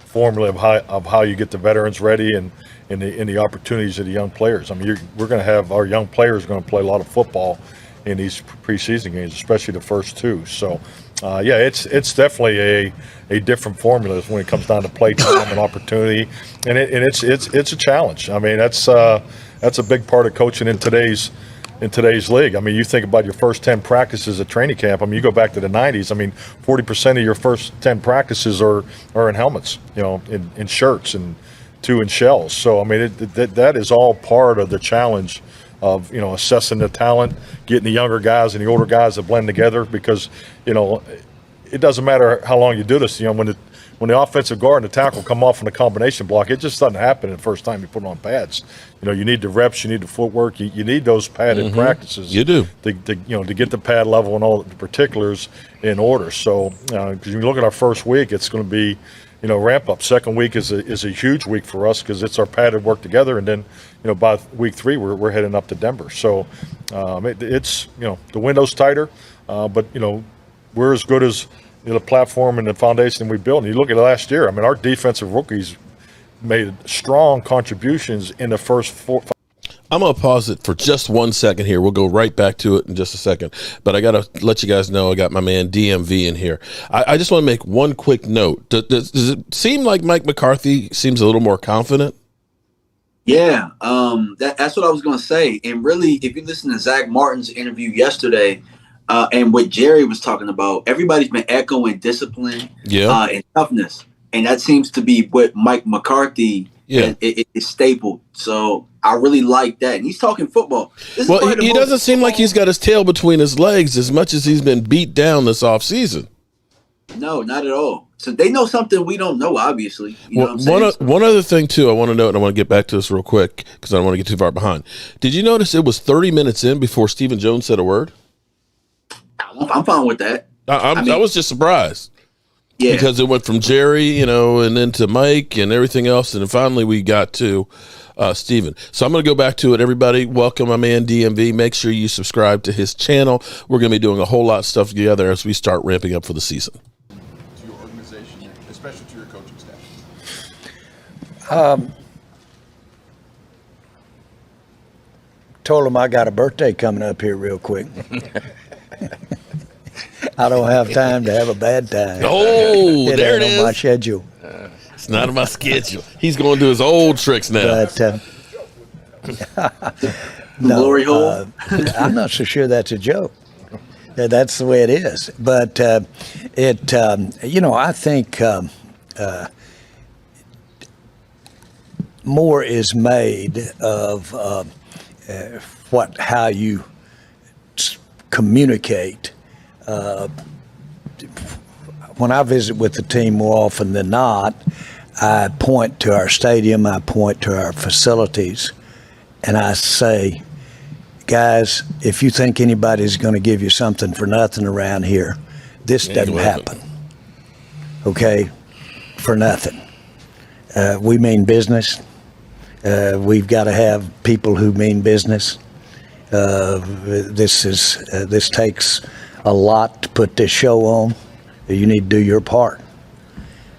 formula of how you get the veterans ready and the opportunities of the young players. I mean, we're going to have our young players going to play a lot of football in these preseason games, especially the first 2. So, it's definitely a different formula when it comes down to play time and opportunity, and it's a challenge. I mean, that's a big part of coaching in today's league. I mean, you think about your first 10 practices at training camp. I mean, you go back to the 90s. I mean, 40% of your first 10 practices are in helmets, in shirts, and 2 in shells. So, I mean, that is all part of the challenge of, assessing the talent, getting the younger guys and the older guys to blend together, because, it doesn't matter how long you do this. When the offensive guard and the tackle come off in the combination block, it just doesn't happen the first time you put on pads. You need the reps, you need the footwork, you need those padded practices. You do. To get the pad level and all the particulars in order. So, because you look at our first week, it's going to be, ramp up. Second week is a huge week for us because it's our padded work together, and then, by week 3 we're heading up to Denver. So, it's the window's tighter, but we're as good as the platform and the foundation we built. And you look at last year. I mean, our defensive rookies made strong contributions in the first 4. I'm going to pause it for just 1 second here. We'll go right back to it in just a second. But I got to let you guys know I got my man DMV in here. I just want to make one quick note. Does it seem like Mike McCarthy seems a little more confident? Yeah, that's what I was going to say. And really, if you listen to Zach Martin's interview yesterday and what Jerry was talking about, everybody's been echoing discipline and toughness. And that seems to be what Mike McCarthy is stapled. So I really like that. And he's talking football. Well, he doesn't seem like he's got his tail between his legs as much as he's been beat down this offseason. No, not at all. So they know something we don't know, obviously. One other thing, too, I want to note, and I want to get back to this real quick because I don't want to get too far behind. Did you notice it was 30 minutes in before Stephen Jones said a word? I'm fine with that. I was just surprised. Yeah. Because it went from Jerry, and then to Mike and everything else. And then finally we got to Stephen. So I'm going to go back to it. Everybody, welcome my man DMV. Make sure you subscribe to his channel. We're going to be doing a whole lot of stuff together as we start ramping up for the season. To your organization, especially to your coaching staff. Told him I got a birthday coming up here real quick. I don't have time to have a bad time. Oh, there it is. On my schedule. It's not on my schedule. He's going to do his old tricks now. But glory hole. I'm not so sure that's a joke. That's the way it is. But I think more is made of how you communicate. When I visit with the team more often than not, I point to our stadium, I point to our facilities, and I say, guys, if you think anybody's going to give you something for nothing around here, this doesn't happen. Okay? For nothing. We mean business. We've got to have people who mean business. This takes a lot to put this show on. You need to do your part.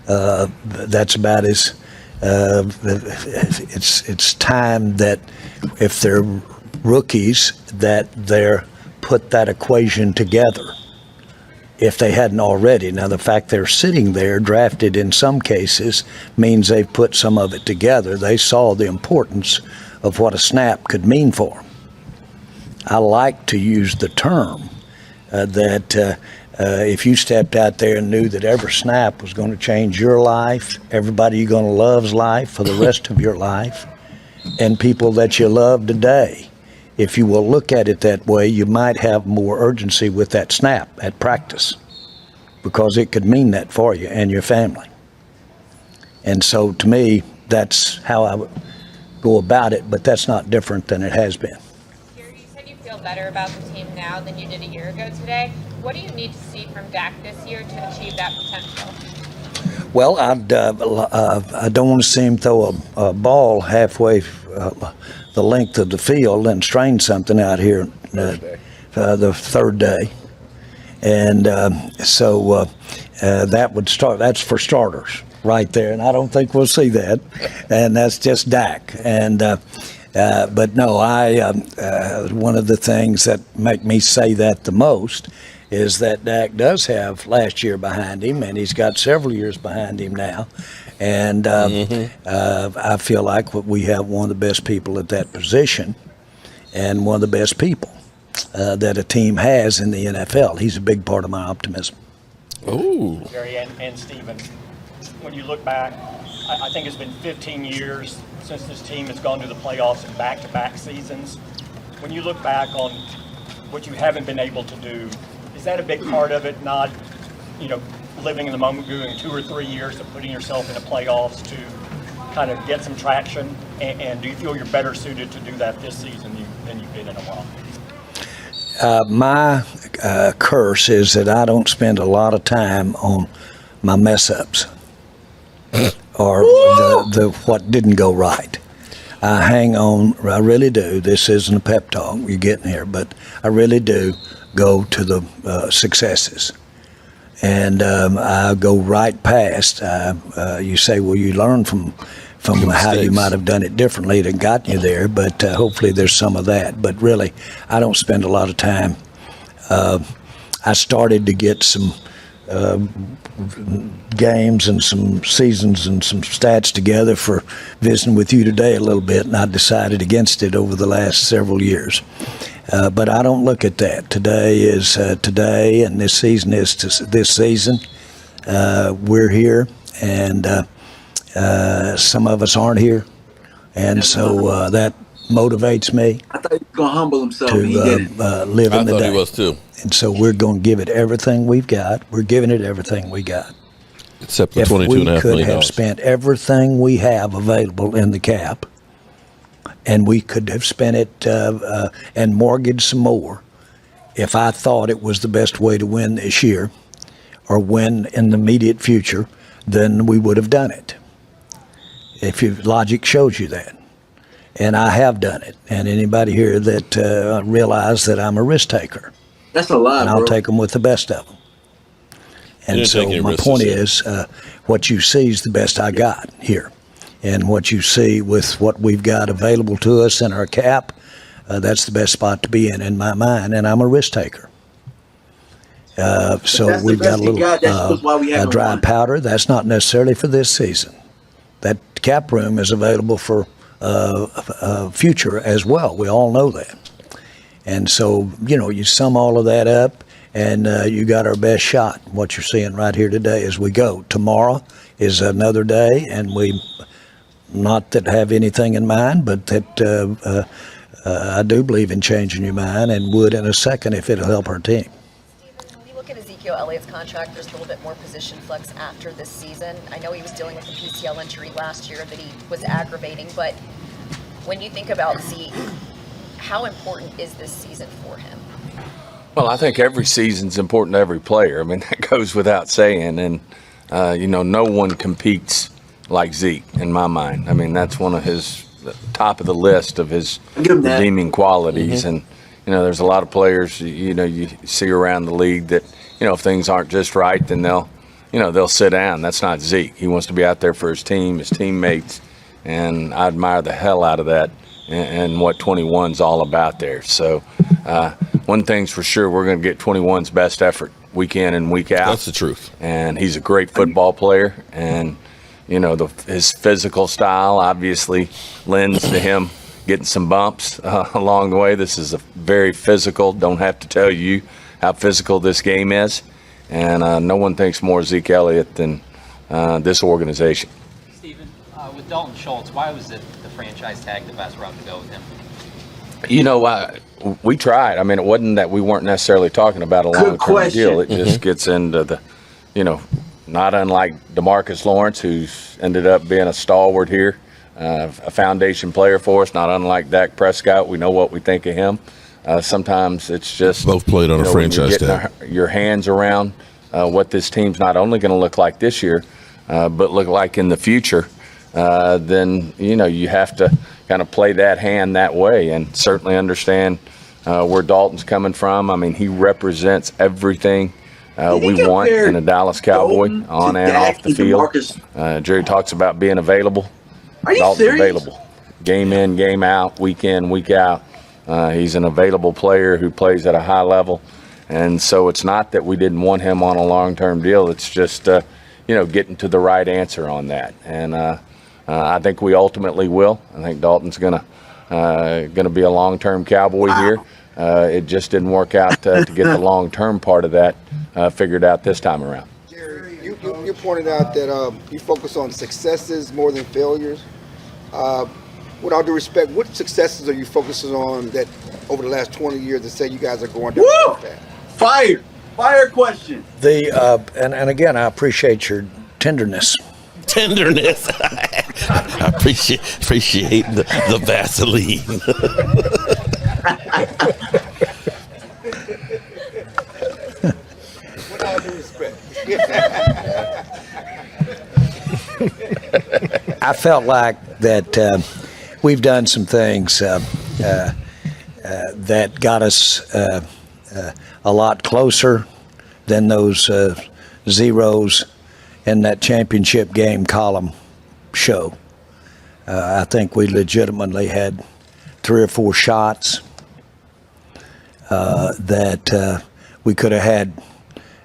That's about as it's time that if they're rookies that they're put that equation together if they hadn't already. Now the fact they're sitting there drafted in some cases means they've put some of it together. They saw the importance of what a snap could mean for them. I like to use the term that if you stepped out there and knew that every snap was going to change your life, everybody you're going to love's life for the rest of your life, and people that you love today, if you will look at it that way, you might have more urgency with that snap at practice, because it could mean that for you and your family. And so to me, that's how I would go about it, but that's not different than it has been. You said you feel better about the team now than you did a year ago today. What do you need to see from Dak this year to achieve that potential? Well, I don't want to see him throw a ball halfway the length of the field and strain something out here the third day. And so that would start. That's for starters right there. And I don't think we'll see that. And that's just Dak. And but no, one of the things that make me say that the most is that Dak does have last year behind him, and he's got several years behind him now. And I feel like we have one of the best people at that position and one of the best people that a team has in the NFL. He's a big part of my optimism. Oh, Jerry and Stephen, when you look back, I think it's been 15 years since this team has gone to the playoffs in back-to-back seasons. When you look back on what you haven't been able to do, is that a big part of it? Not, living in the moment, doing 2 or 3 years of putting yourself in the playoffs to kind of get some traction? And do you feel you're better suited to do that this season than you've been in a while? My curse is that I don't spend a lot of time on my mess ups or the what didn't go right. I hang on. I really do. This isn't a pep talk. You're getting here, but I really do go to the successes, and I go right past. You say, well, you learn from how you might have done it differently that got you there, but hopefully there's some of that. But really, I don't spend a lot of time. I started to get some games and some seasons and some stats together for visiting with you today a little bit, and I decided against it over the last several years. But I don't look at that. Today is today, and this season is this season. We're here, and some of us aren't here, and so that motivates me. I thought he was going to humble himself. To live in the day. I thought he was too. And so we're going to give it everything we've got. We're giving it everything we got. Except the $22.5 million. If we could have spent everything we have available in the cap, and we could have spent it and mortgaged some more, if I thought it was the best way to win this year or win in the immediate future, then we would have done it. If logic shows you that. And I have done it. And anybody here that realize that I'm a risk taker. That's a lot, and I'll take them with the best of them. And so my point is, what you see is the best I got here. And what you see with what we've got available to us in our cap, that's the best spot to be in my mind. And I'm a risk taker. So we've got a little dry powder. That's not necessarily for this season. That cap room is available for future as well. We all know that. And so, you sum all of that up, and you got our best shot. What you're seeing right here today as we go. Tomorrow is another day, and we, not that have anything in mind, but that I do believe in changing your mind and would in a second if it'll help our team. When you look at Ezekiel Elliott's contract, there's a little bit more position flex after this season. I know he was dealing with a PCL injury last year that he was aggravating, but when you think about Zeke, how important is this season for him? Well, I think every season's important to every player. I mean, that goes without saying. And, no one competes like Zeke in my mind. I mean, that's one of his top of the list of his redeeming qualities. Mm-hmm. And, there's a lot of players, you see around the league that, if things aren't just right, then they'll sit down. That's not Zeke. He wants to be out there for his team, his teammates. And I admire the hell out of that and what 21's all about there. So one thing's for sure, we're going to get 21's best effort week in and week out. That's the truth. And he's a great football player. And, his physical style obviously lends to him, getting some bumps along the way. This is a very physical. Don't have to tell you how physical this game is. And no one thinks more Ezekiel Elliott than this organization. Stephen, with Dalton Schultz, why was the franchise tag the best route to go with him? You know, we tried. I mean, it wasn't that we weren't necessarily talking about a long-term deal. It just gets into the, you know, not unlike DeMarcus Lawrence, who's ended up being a stalwart here, a foundation player for us, not unlike Dak Prescott. We know what we think of him. Sometimes it's just both played on a franchise tag. Your hands around what this team's not only going to look like this year, but look like in the future. Then you have to kind of play that hand that way, and certainly understand where Dalton's coming from. I mean, he represents everything we want in a Dallas Cowboy on and off the field. Jerry talks about being available. Are you Dalton's serious? available, game in, game out, week in, week out. He's an available player who plays at a high level, and so it's not that we didn't want him on a long-term deal. It's just getting to the right answer on that, and I think we ultimately will. I think Dalton's gonna be a long-term Cowboy here. It just didn't work out to get the long-term part of that figured out this time around. Jerry, you pointed out that you focus on successes more than failures. With all due respect, what successes are you focusing on that over the last 20 years that say you guys are going down that path? Fire question. And again, I appreciate your tenderness. Tenderness. I appreciate the Vaseline. With all due respect. I felt like that we've done some things that got us a lot closer than those zeros in that championship game column show. I think we legitimately had 3 or 4 shots that we could have had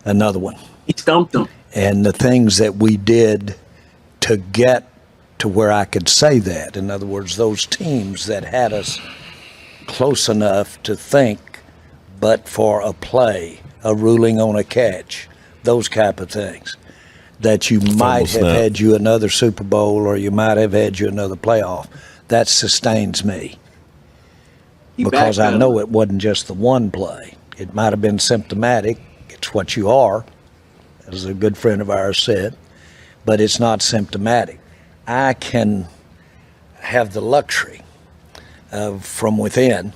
another one. He stumped them. And the things that we did to get to where I could say that, in other words, those teams that had us close enough to think, but for a play, a ruling on a catch, those type of things, that you might have had you another Super Bowl or you might have had you another playoff, that sustains me. Because I know it wasn't just the one play. It might have been symptomatic. It's what you are, as a good friend of ours said, but it's not symptomatic. I can have the luxury of, from within,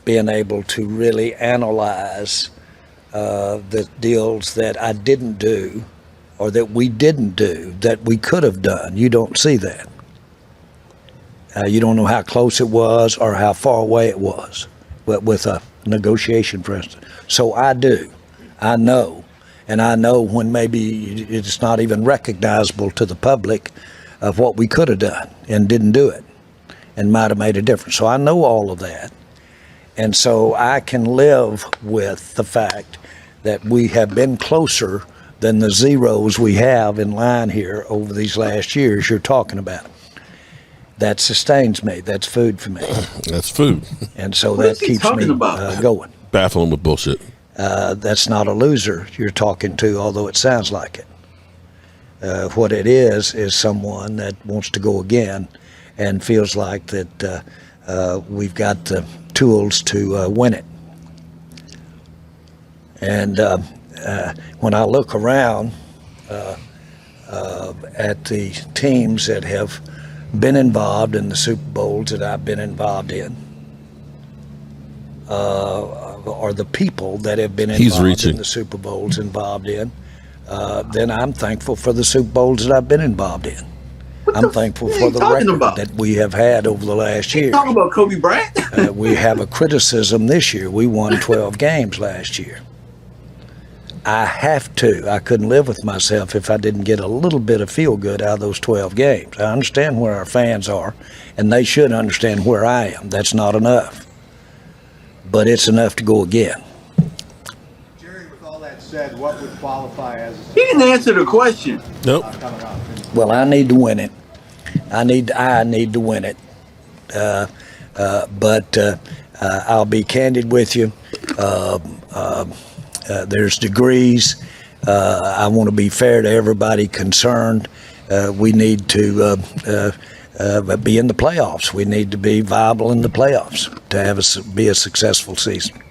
being able to really analyze the deals that I didn't do or that we didn't do that we could have done. You don't see that. You don't know how close it was or how far away it was with a negotiation, for instance. So I do. I know. And I know when maybe it's not even recognizable to the public of what we could have done and didn't do it and might have made a difference. So I know all of that. And so I can live with the fact that we have been closer than the zeros we have in line here over these last years you're talking about. That sustains me. That's food for me. That's food. And so that keeps me going. Baffling with bullshit. That's not a loser you're talking to, although it sounds like it. What it is someone that wants to go again and feels like that we've got the tools to win it. And when I look around at the teams that have been involved in the Super Bowls that I've been involved in, or the people that have been involved in the Super Bowls involved in, then I'm thankful for the Super Bowls that I've been involved in. I'm thankful for the record that we have had over the last year. Talking about Kobe Bryant? We have a criticism this year. We won 12 games last year. I couldn't live with myself if I didn't get a little bit of feel good out of those 12 games. I understand where our fans are, and they should understand where I am. That's not enough. But it's enough to go again. Jerry, with all that said, what would qualify as a... He didn't answer the question. Nope. Well, I need to win it. I need to win it. But I'll be candid with you. There's degrees. I want to be fair to everybody concerned. We need to be in the playoffs. We need to be viable in the playoffs to be a successful season.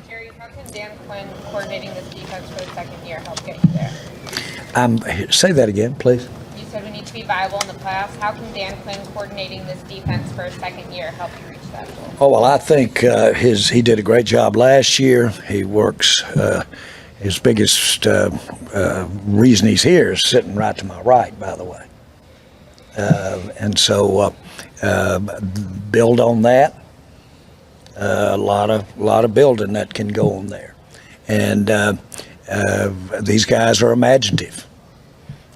Jerry, how can Dan Quinn coordinating this defense for the second year help get you there? Say that again, please. You said we need to be viable in the playoffs. How can Dan Quinn coordinating this defense for a second year help you reach that goal? Oh, well, I think he did a great job last year. He works. His biggest reason he's here is sitting right to my right, by the way. And so build on that. A lot of building that can go on there. And these guys are imaginative,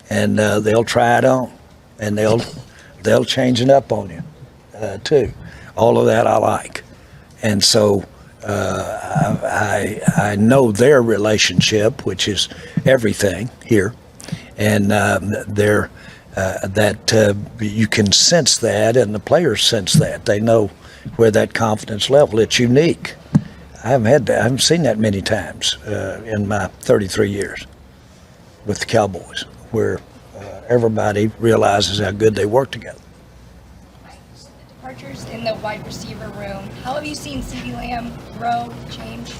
and they'll try it on, and they'll change it up on you too. All of that I like, and so I know their relationship, which is everything here, and you can sense that, and the players sense that. They know where that confidence level. It's unique. I haven't seen that many times in my 33 years with the Cowboys, where everybody realizes how good they work together. Departures in the wide receiver room. How have you seen C.D. Lamb grow, change?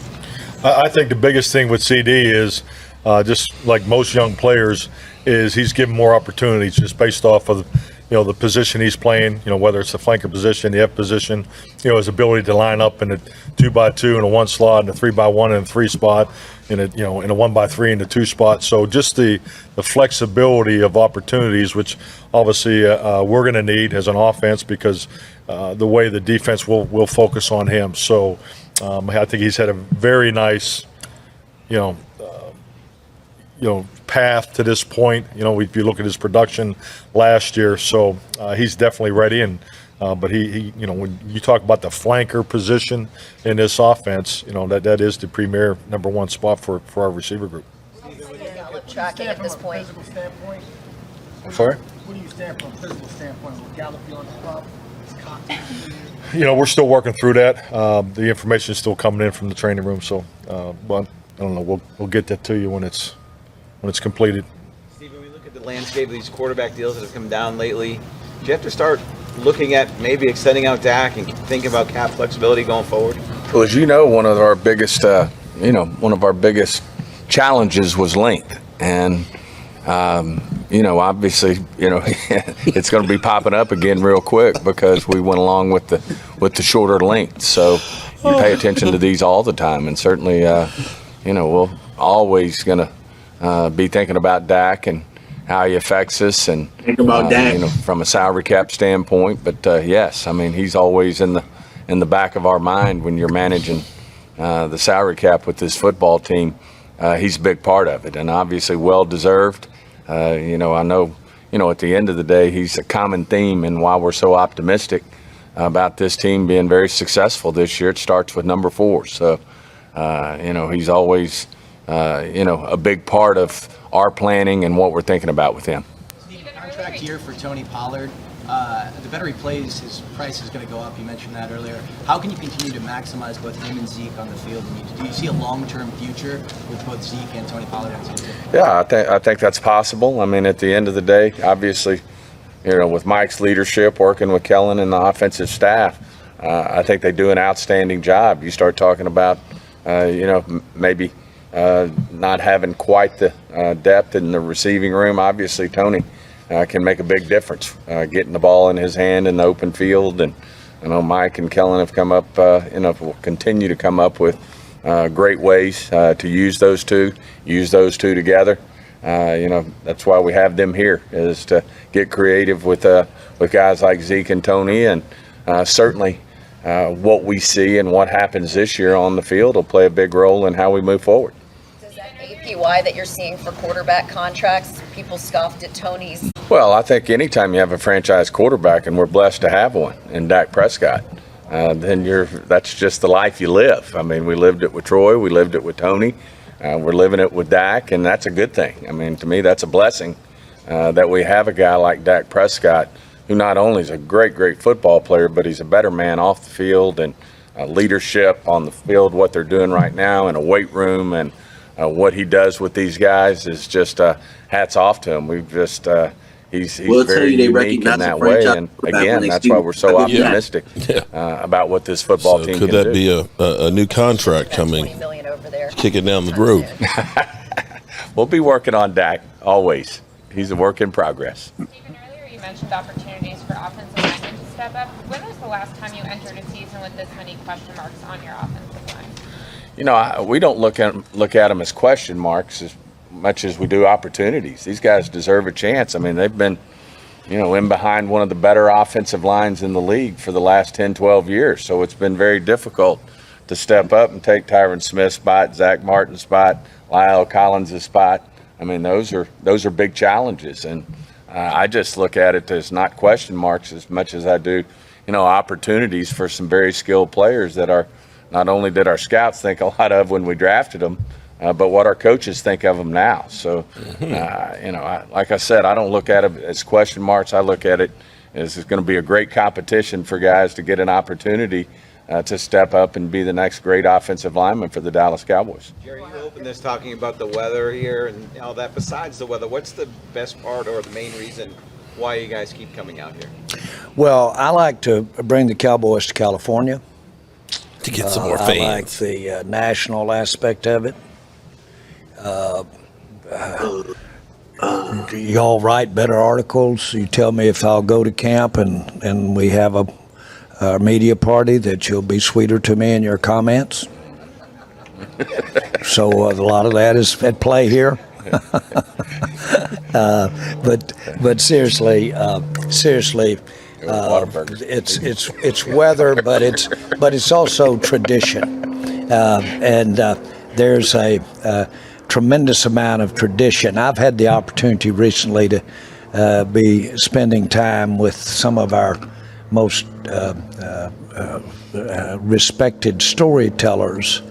I think the biggest thing with CD is just like most young players, is he's given more opportunities just based off of the position he's playing, whether it's the flanker position, the F position, his ability to line up in a 2x2 in a 1 slot, and a 3x1 in a 3 spot, in a 1x3 in the 2 spot. So just the flexibility of opportunities, which obviously we're going to need as an offense, because the way the defense will focus on him. So I think he's had a very nice, path to this point. If you look at his production last year, so he's definitely ready. And but he when you talk about the flanker position in this offense, that is the premier number 1 spot for our receiver group. Tracking at this point. Sorry? What do you stand from a physical standpoint? Will Gallup be on the club? We're still working through that. The information is still coming in from the training room, so but I don't know. We'll get that to you when it's completed. Steve, when we look at the landscape of these quarterback deals that have come down lately, do you have to start looking at maybe extending out Dak and thinking about cap flexibility going forward? Well, as one of our biggest, challenges was length, and obviously, it's going to be popping up again real quick because we went along with the shorter length. So you pay attention to these all the time, and certainly, we're always going to be thinking about Dak and how he affects us, and think about Dak from a salary cap standpoint. But yes, he's always in the back of our mind when you're managing the salary cap with this football team. He's a big part of it, and obviously well deserved. I know at the end of the day, he's a common theme, and why we're so optimistic about this team being very successful this year. It starts with number 4. So he's always a big part of our planning and what we're thinking about with him. Contract year for Tony Pollard. The better he plays, his price is going to go up. You mentioned that earlier. How can you continue to maximize both him and Zeke on the field? Do you see a long-term future with both Zeke and Tony Pollard on Zeke? Yeah, I think that's possible. At the end of the day, obviously, with Mike's leadership, working with Kellen and the offensive staff, I think they do an outstanding job. You start talking about, maybe not having quite the depth in the receiving room. Obviously, Tony can make a big difference, getting the ball in his hand in the open field. And I know Mike and Kellen have come up, will continue to come up with great ways to use those two together. That's why we have them here, is to get creative with guys like Zeke and Tony. And certainly what we see and what happens this year on the field will play a big role in how we move forward. Does that APY that you're seeing for quarterback contracts, people scoffed at Tony's? Well, I think anytime you have a franchise quarterback, and we're blessed to have one in Dak Prescott, then that's just the life you live. We lived it with Troy, we lived it with Tony, we're living it with Dak, and that's a good thing. To me, that's a blessing that we have a guy like Dak Prescott who not only is a great football player, but he's a better man off the field and leadership on the field, what they're doing right now in a weight room and what he does with these guys is just hats off to him. We've just he's very unique in that way, and again, that's why we're so optimistic about what this football team can do. Could that be a new contract coming, kicking down the road? We'll be working on Dak always. He's a work in progress. Stephen, earlier you mentioned opportunities for offensive linemen to step up. When was the last time you entered a season with this many question marks on your offensive line? You know, we don't look at them as question marks as much as we do opportunities. These guys deserve a chance. I mean, they've been, in behind one of the better offensive lines in the league for the last 10, 12 years. So it's been very difficult to step up and take Tyron Smith's spot, Zach Martin's spot, Lyle Collins' spot. I mean, those are big challenges, and I just look at it as not question marks as much as I do, opportunities for some very skilled players that are not only did our scouts think a lot of when we drafted them, but what our coaches think of them now. So, like I said, I don't look at it as question marks. I look at it as it's going to be a great competition for guys to get an opportunity to step up and be the next great offensive lineman for the Dallas Cowboys. Jerry, you opened this talking about the weather here and all that. Besides the weather, what's the best part or the main reason why you guys keep coming out here? Well, I like to bring the Cowboys to California. To get some more fans. I like the national aspect of it. Y'all write better articles. You tell me if I'll go to camp and we have a media party that you'll be sweeter to me in your comments. So a lot of that is at play here. But seriously, it's weather, but it's also tradition, and there's a tremendous amount of tradition. I've had the opportunity recently to be spending time with some of our most respected storytellers,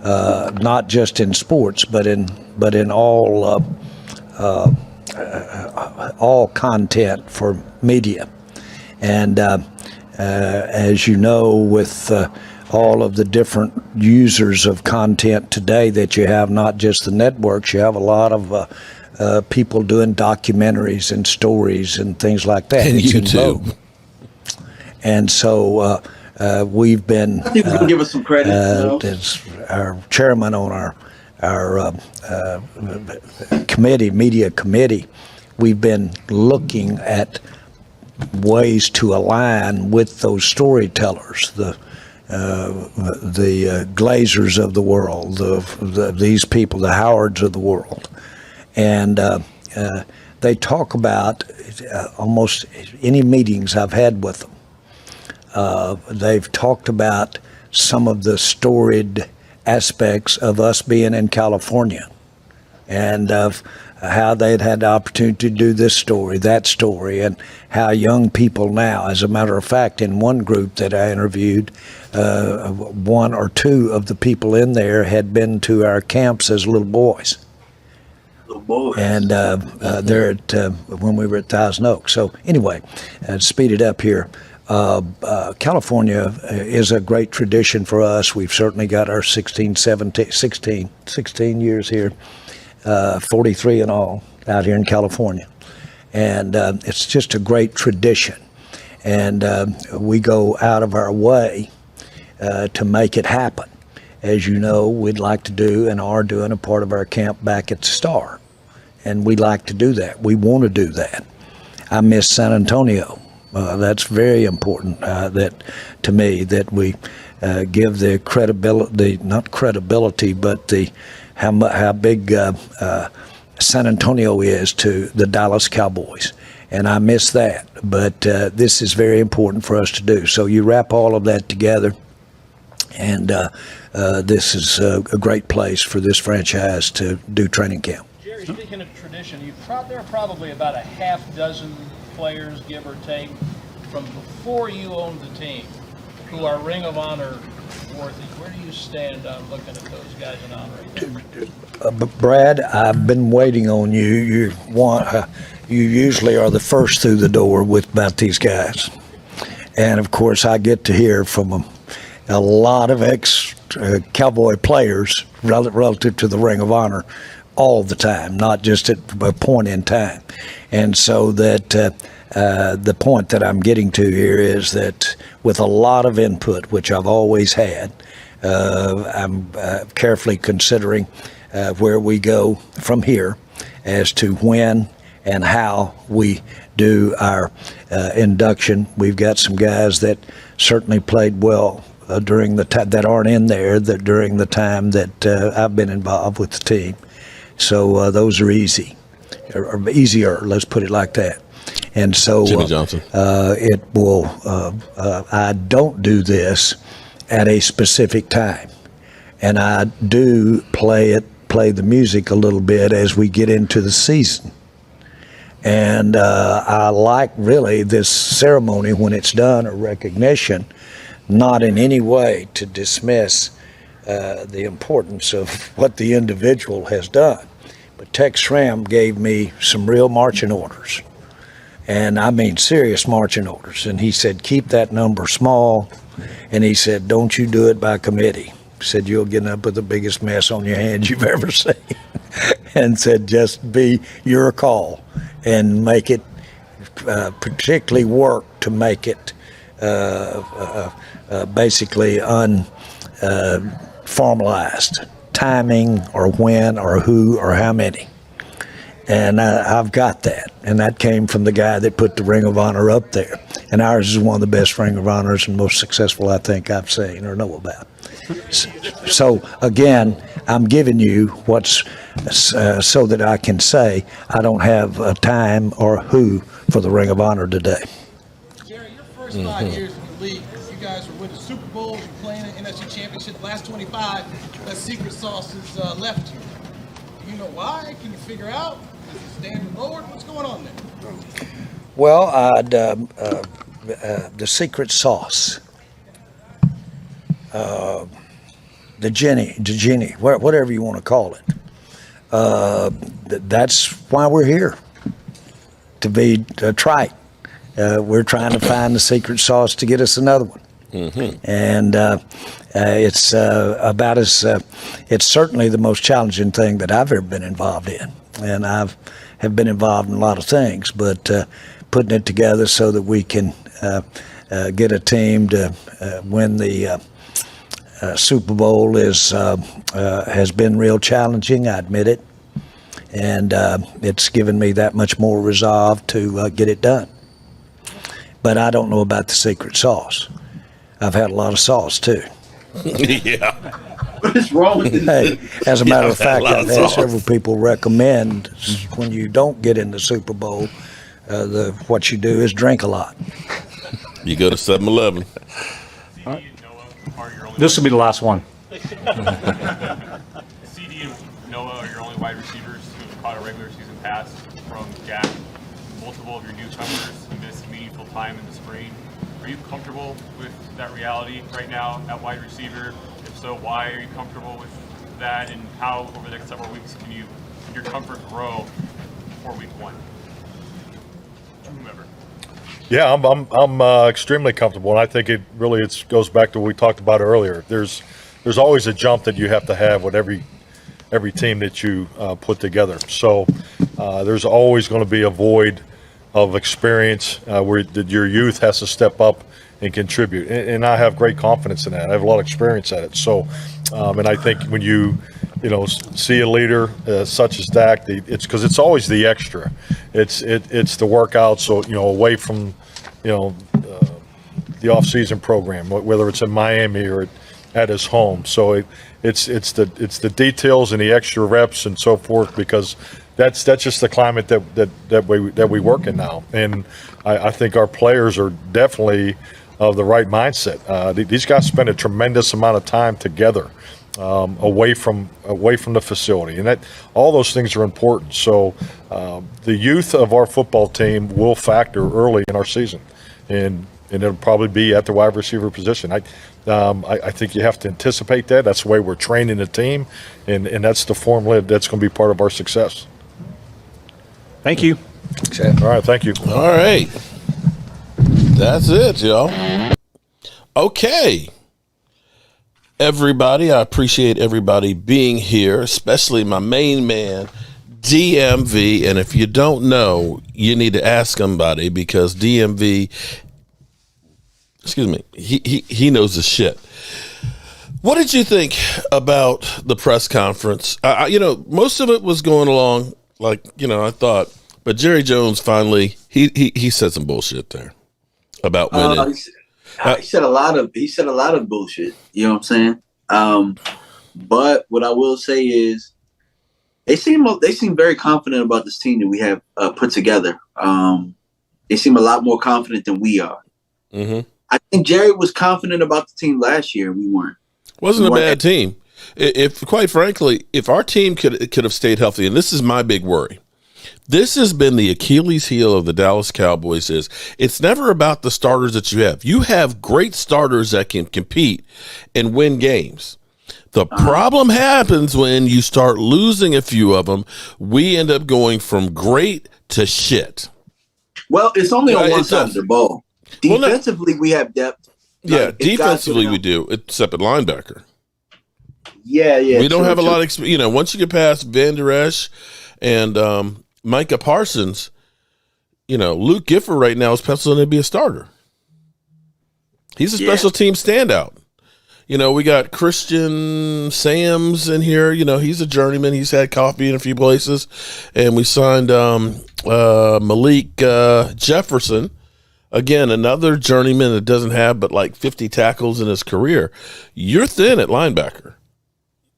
not just in sports, but in all content for media. And as you know, with all of the different users of content today that you have, not just the networks, you have a lot of people doing documentaries and stories and things like that. And YouTube. And so we've been. I think we can give us some credit. As our chairman on our media committee, we've been looking at ways to align with those storytellers, the Glazers of the world, these people, the Howards of the world, and they talk about almost any meetings I've had with them. They've talked about some of the storied aspects of us being in California, and of how they'd had the opportunity to do this story, that story, and how young people now, as a matter of fact, in one group that I interviewed, one or two of the people in there had been to our camps as little boys. And they're at when we were at Thousand Oaks. So anyway, speed it up here. California is a great tradition for us. We've certainly got our 16 years here, 43 in all out here in California. And it's just a great tradition. And we go out of our way to make it happen. As you know, we'd like to do and are doing a part of our camp back at the Star. And we like to do that. We want to do that. I miss San Antonio. That's very important that to me, that we give the credibility, not credibility, but how big San Antonio is to the Dallas Cowboys. And I miss that. But this is very important for us to do. So you wrap all of that together, and this is a great place for this franchise to do training camp. Jerry, speaking of tradition, there are probably about a half dozen players, give or take, from before you owned the team, who are Ring of Honor worthy. Where do you stand on looking at those guys and honoring them? Brad, I've been waiting on you. You usually are the first through the door about these guys. And, of course, I get to hear from a lot of ex-Cowboy players relative to the Ring of Honor all the time, not just at a point in time. And so that the point that I'm getting to here is that with a lot of input, which I've always had, I'm carefully considering where we go from here as to when and how we do our induction. We've got some guys that certainly played well during the time that aren't in there that during the time that I've been involved with the team. So those are easy, or easier. Let's put it like that. And so Jimmy Johnson. It will. I don't do this at a specific time, and I do play the music a little bit as we get into the season. And I like really this ceremony when it's done, a recognition, not in any way to dismiss the importance of what the individual has done. But Tex Schramm gave me some real marching orders, and I mean serious marching orders. And he said, keep that number small, and he said, don't you do it by committee. He said, you'll get up with the biggest mess on your hands you've ever seen. And said, just be your call and make it, particularly work to make it basically unformalized, timing or when or who or how many. And I've got that. And that came from the guy that put the Ring of Honor up there. And ours is one of the best Ring of Honors and most successful I think I've seen or know about. So again, I'm giving you what's so that I can say I don't have a time or who for the Ring of Honor today. Jerry, your first 5 years in the league, you guys were winning Super Bowls, you're playing in NFC Championship. The last 25, that secret sauce has left you. Do you know why? Can you figure out? Is the standard lowered? What's going on there? Well, the secret sauce, the genie, whatever you want to call it. That's why we're here, to be trite. We're trying to find the secret sauce to get us another one. Mm-hmm. And it's about as it's certainly the most challenging thing that I've ever been involved in. And have been involved in a lot of things, but putting it together so that we can get a team to win the Super Bowl has been real challenging. I admit it, and it's given me that much more resolve to get it done. But I don't know about the secret sauce. I've had a lot of sauce too. Yeah. What is wrong with this? Hey, as a matter of fact, I've had several people recommend when you don't get in the Super Bowl, what you do is drink a lot. You go to 7-Eleven. This will be the last one. CD and Noah are your only wide receivers who have caught a regular season pass from Dak. Multiple of your newcomers missed meaningful time in the spring. Are you comfortable with that reality right now at wide receiver? If so, why are you comfortable with that? And how, over the next several weeks, can your comfort grow before week one? Whomever. Yeah, I'm extremely comfortable, and I think it really goes back to what we talked about earlier. There's always a jump that you have to have with every team that you put together. So there's always going to be a void of experience where your youth has to step up and contribute, and I have great confidence in that. I have a lot of experience at it. So, and I think when you see a leader such as Dak, it's because it's always the extra. It's the workout. So away from the off-season program, whether it's in Miami or at his home. So it's the details and the extra reps and so forth, because that's just the climate that we work in now. And I think our players are definitely of the right mindset. These guys spend a tremendous amount of time together, away from the facility, and that all those things are important. So the youth of our football team will factor early in our season, and and it'll probably be at the wide receiver position. I think you have to anticipate that. That's the way we're training the team, and that's the formula that's going to be part of our success. Thank you. All right, thank you. All right. That's it, y'all. Okay. Everybody, I appreciate everybody being here, especially my main man, DMV. And if you don't know, you need to ask somebody, because DMV, excuse me, he knows the shit. What did you think about the press conference? Most of it was going along like, I thought, but Jerry Jones finally, he said some bullshit there about winning. He said a lot of bullshit. You know what I'm saying? But what I will say is, they seem very confident about this team that we have put together. They seem a lot more confident than we are. Mm-hmm. I think Jerry was confident about the team last year. We weren't. Wasn't a bad team. If quite frankly, if our team could have stayed healthy, and this is my big worry. This has been the Achilles heel of the Dallas Cowboys. Is it's never about the starters that you have. You have great starters that can compete and win games. The problem happens when you start losing a few of them. We end up going from great to shit. Well, it's only on one side of the ball. Defensively, we have depth. Yeah, defensively we do, except at linebacker. Yeah. We don't have a lot of experience. Once you get past Van Der Esch and Micah Parsons, Luke Gifford right now is penciled in to be a starter. He's a special team standout. We got Christian Sams in here. He's a journeyman. He's had coffee in a few places. And we signed Malik Jefferson. Again, another journeyman that doesn't have but like 50 tackles in his career. You're thin at linebacker.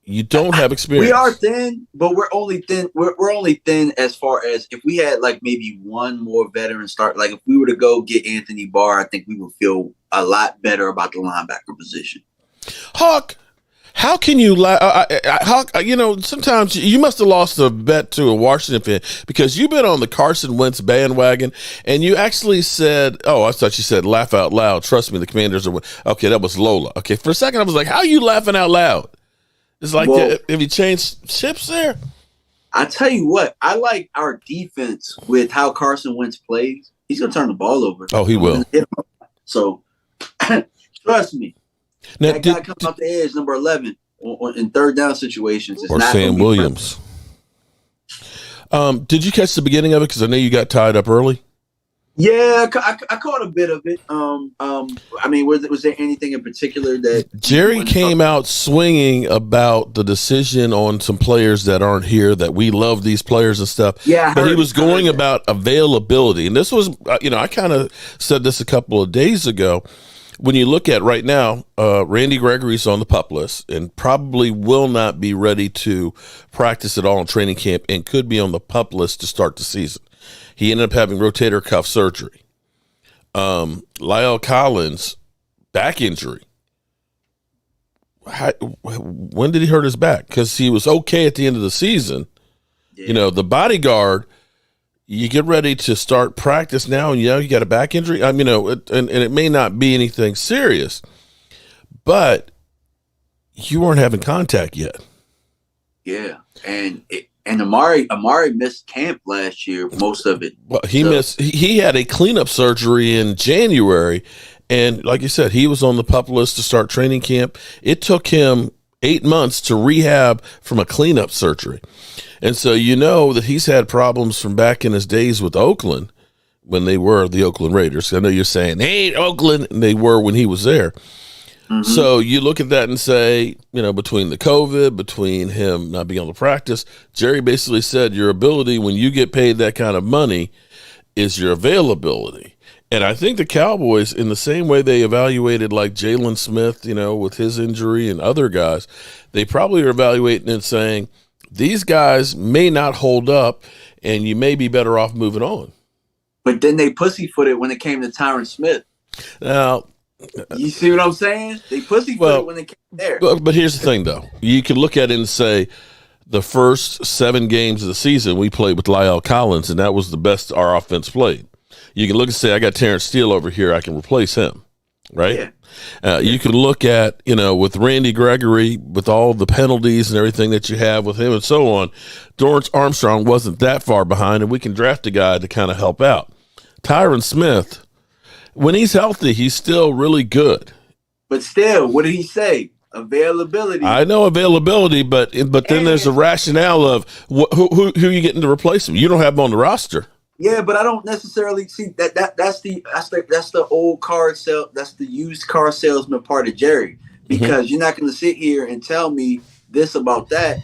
You don't have experience. We are thin, but we're only thin. We're only thin as far as if we had like maybe one more veteran start. Like if we were to go get Anthony Barr, I think we would feel a lot better about the linebacker position. Hawk, how can you Hawk, sometimes you must have lost a bet to a Washington fan, because you've been on the Carson Wentz bandwagon, and you actually said, I thought you said laugh out loud. Trust me, the Commanders are okay. That was Lola. Okay, for a second I was like, how are you laughing out loud? It's like, have you changed ships there? I tell you what, I like our defense with how Carson Wentz plays. He's going to turn the ball over. Oh, he will. So, trust me. Now, that guy comes off the edge, number 11, in third down situations. Or Sam Williams. Did you catch the beginning of it? Because I know you got tied up early. Yeah, I caught a bit of it. Was there anything in particular that Jerry came out swinging about the decision on some players that aren't here, that we love these players and stuff? Yeah, but he was going about availability, and this was, I kind of said this a couple of days ago. When you look at right now, Randy Gregory's on the PUP list and probably will not be ready to practice at all in training camp, and could be on the PUP list to start the season. He ended up having rotator cuff surgery. Lyle Collins, back injury. When did he hurt his back? Because he was okay at the end of the season. Yeah. The bodyguard, you get ready to start practice now, and you got a back injury. And it may not be anything serious, but you weren't having contact yet. Yeah, and Amari missed camp last year, most of it. Well, he had a cleanup surgery in January, and like you said, he was on the PUP list to start training camp. It took him 8 months to rehab from a cleanup surgery. And so that he's had problems from back in his days with Oakland, when they were the Oakland Raiders. I know you're saying, hey, Oakland, and they were when he was there. Mm-hmm. So you look at that and say, between the COVID, between him not being able to practice, Jerry basically said your ability when you get paid that kind of money is your availability. And I think the Cowboys, in the same way they evaluated like Jalen Smith, with his injury and other guys, they probably are evaluating and saying, these guys may not hold up and you may be better off moving on. But then they pussyfooted when it came to Tyron Smith. Now, you see what I'm saying? They pussyfooted when they came there. But here's the thing, though. You can look at it and say the first 7 games of the season we played with Lyle Collins, and that was the best our offense played. You can look and say, I got Terrence Steele over here. I can replace him, right? Yeah. You can look at, with Randy Gregory, with all the penalties and everything that you have with him and so on, Dorrance Armstrong wasn't that far behind, and we can draft a guy to kind of help out. Tyron Smith, when he's healthy, he's still really good. But still, what did he say? Availability. I know availability, but then there's a rationale of who are you getting to replace him? You don't have him on the roster. Yeah, but I don't necessarily see that's the old car sale. That's the used car salesman part of Jerry, because you're not going to sit here and tell me this about that,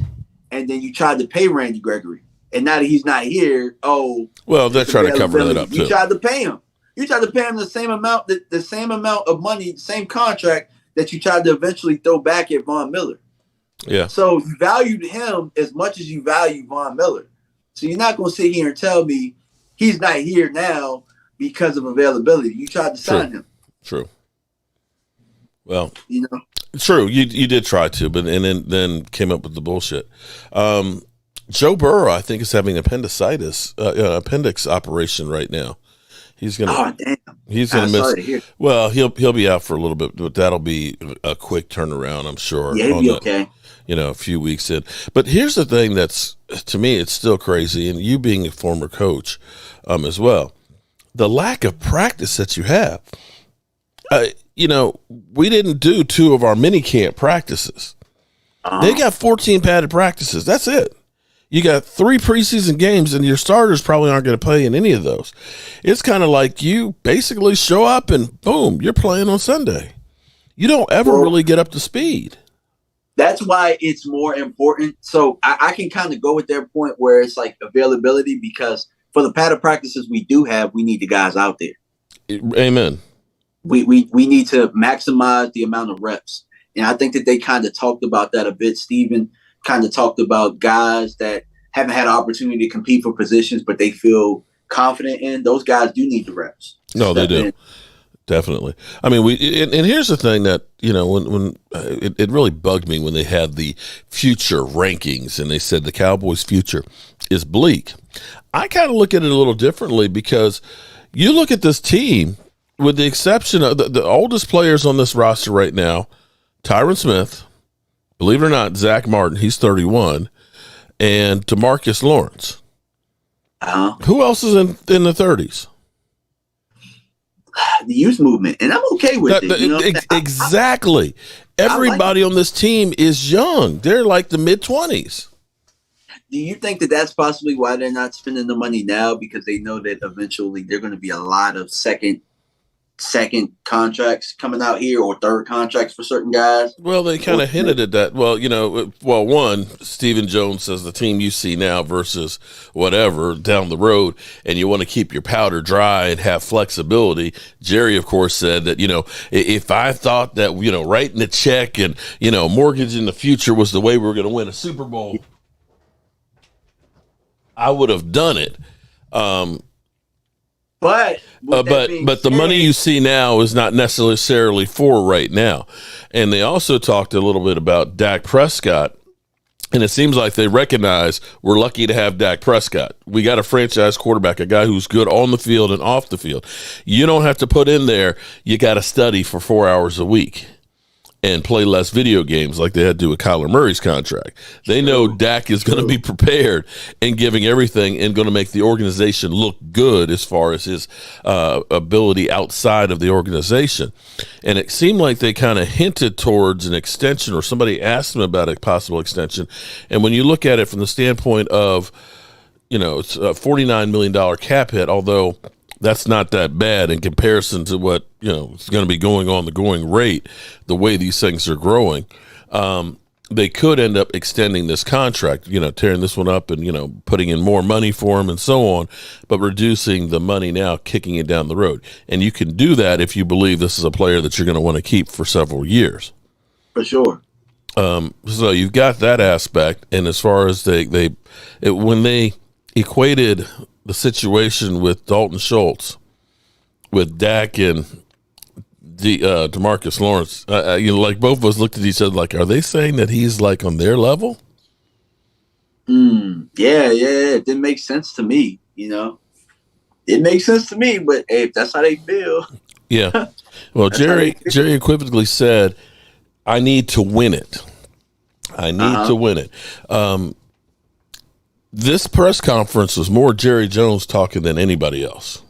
and then you tried to pay Randy Gregory, and now that he's not here, well, they're trying to cover that up too. You tried to pay him. You tried to pay him the same amount of money, the same contract that you tried to eventually throw back at Von Miller. Yeah. So you valued him as much as you value Von Miller. So you're not going to sit here and tell me he's not here now because of availability. You tried to sign him. True. Well, true. You did try to, but then came up with the bullshit. Joe Burrow, I think, is having appendix operation right now. He's gonna. Oh damn! He's gonna miss. Well, he'll be out for a little bit, but that'll be a quick turnaround, I'm sure. Yeah, he'll be okay. A few weeks in. But here's the thing that's, to me, it's still crazy, and you being a former coach, as well, the lack of practice that you have. We didn't do 2 of our mini camp practices. They got 14 padded practices. That's it. You got 3 preseason games, and your starters probably aren't going to play in any of those. It's kind of like you basically show up and boom, you're playing on Sunday. You don't ever really get up to speed. That's why it's more important. So I can kind of go with their point where it's like availability, because for the padded practices we do have, we need the guys out there. Amen. We need to maximize the amount of reps. And I think that they kind of talked about that a bit. Steven kind of talked about guys that haven't had an opportunity to compete for positions, but they feel confident in. Those guys do need the reps. No, they do. Definitely. I mean, and here's the thing that, when it really bugged me when they had the future rankings and they said the Cowboys' future is bleak. I kind of look at it a little differently, because you look at this team, with the exception of the oldest players on this roster right now, Tyron Smith, believe it or not, Zach Martin, he's 31, and DeMarcus Lawrence. Who else is in the 30s? The youth movement, and I'm okay with it. Exactly. Everybody on this team is young. They're like the mid-20s. Do you think that that's possibly why they're not spending the money now? Because they know that eventually there are going to be a lot of second contracts coming out here, or third contracts for certain guys? Well, they kind of hinted at that. Well, one, Stephen Jones says the team you see now versus whatever down the road, and you want to keep your powder dry and have flexibility. Jerry, of course, said that, if I thought that, writing a check and, mortgage in the future was the way we were going to win a Super Bowl, I would have done it. But the money you see now is not necessarily for right now. And they also talked a little bit about Dak Prescott, and it seems like they recognize we're lucky to have Dak Prescott. We got a franchise quarterback, a guy who's good on the field and off the field. You don't have to put in there, you got to study for 4 hours a week and play less video games like they had to do with Kyler Murray's contract. They know Dak is going to be prepared and giving everything and going to make the organization look good as far as his ability outside of the organization. And it seemed like they kind of hinted towards an extension, or somebody asked them about a possible extension. And when you look at it from the standpoint of, it's a $49 million cap hit, although that's not that bad in comparison to what, is going to be going on the going rate, the way these things are growing. They could end up extending this contract, tearing this one up and, putting in more money for him and so on, but reducing the money now, kicking it down the road. And you can do that if you believe this is a player that you're going to want to keep for several years. For sure. So you've got that aspect. And as far as when they equated the situation with Dalton Schultz, with Dak and DeMarcus Lawrence, like both of us looked at each other like, are they saying that he's like on their level? Yeah, it didn't make sense to me. It makes sense to me, but hey, if that's how they feel. Yeah. Well, Jerry equivocally said, I need to win it. I need to win it. This press conference was more Jerry Jones talking than anybody else.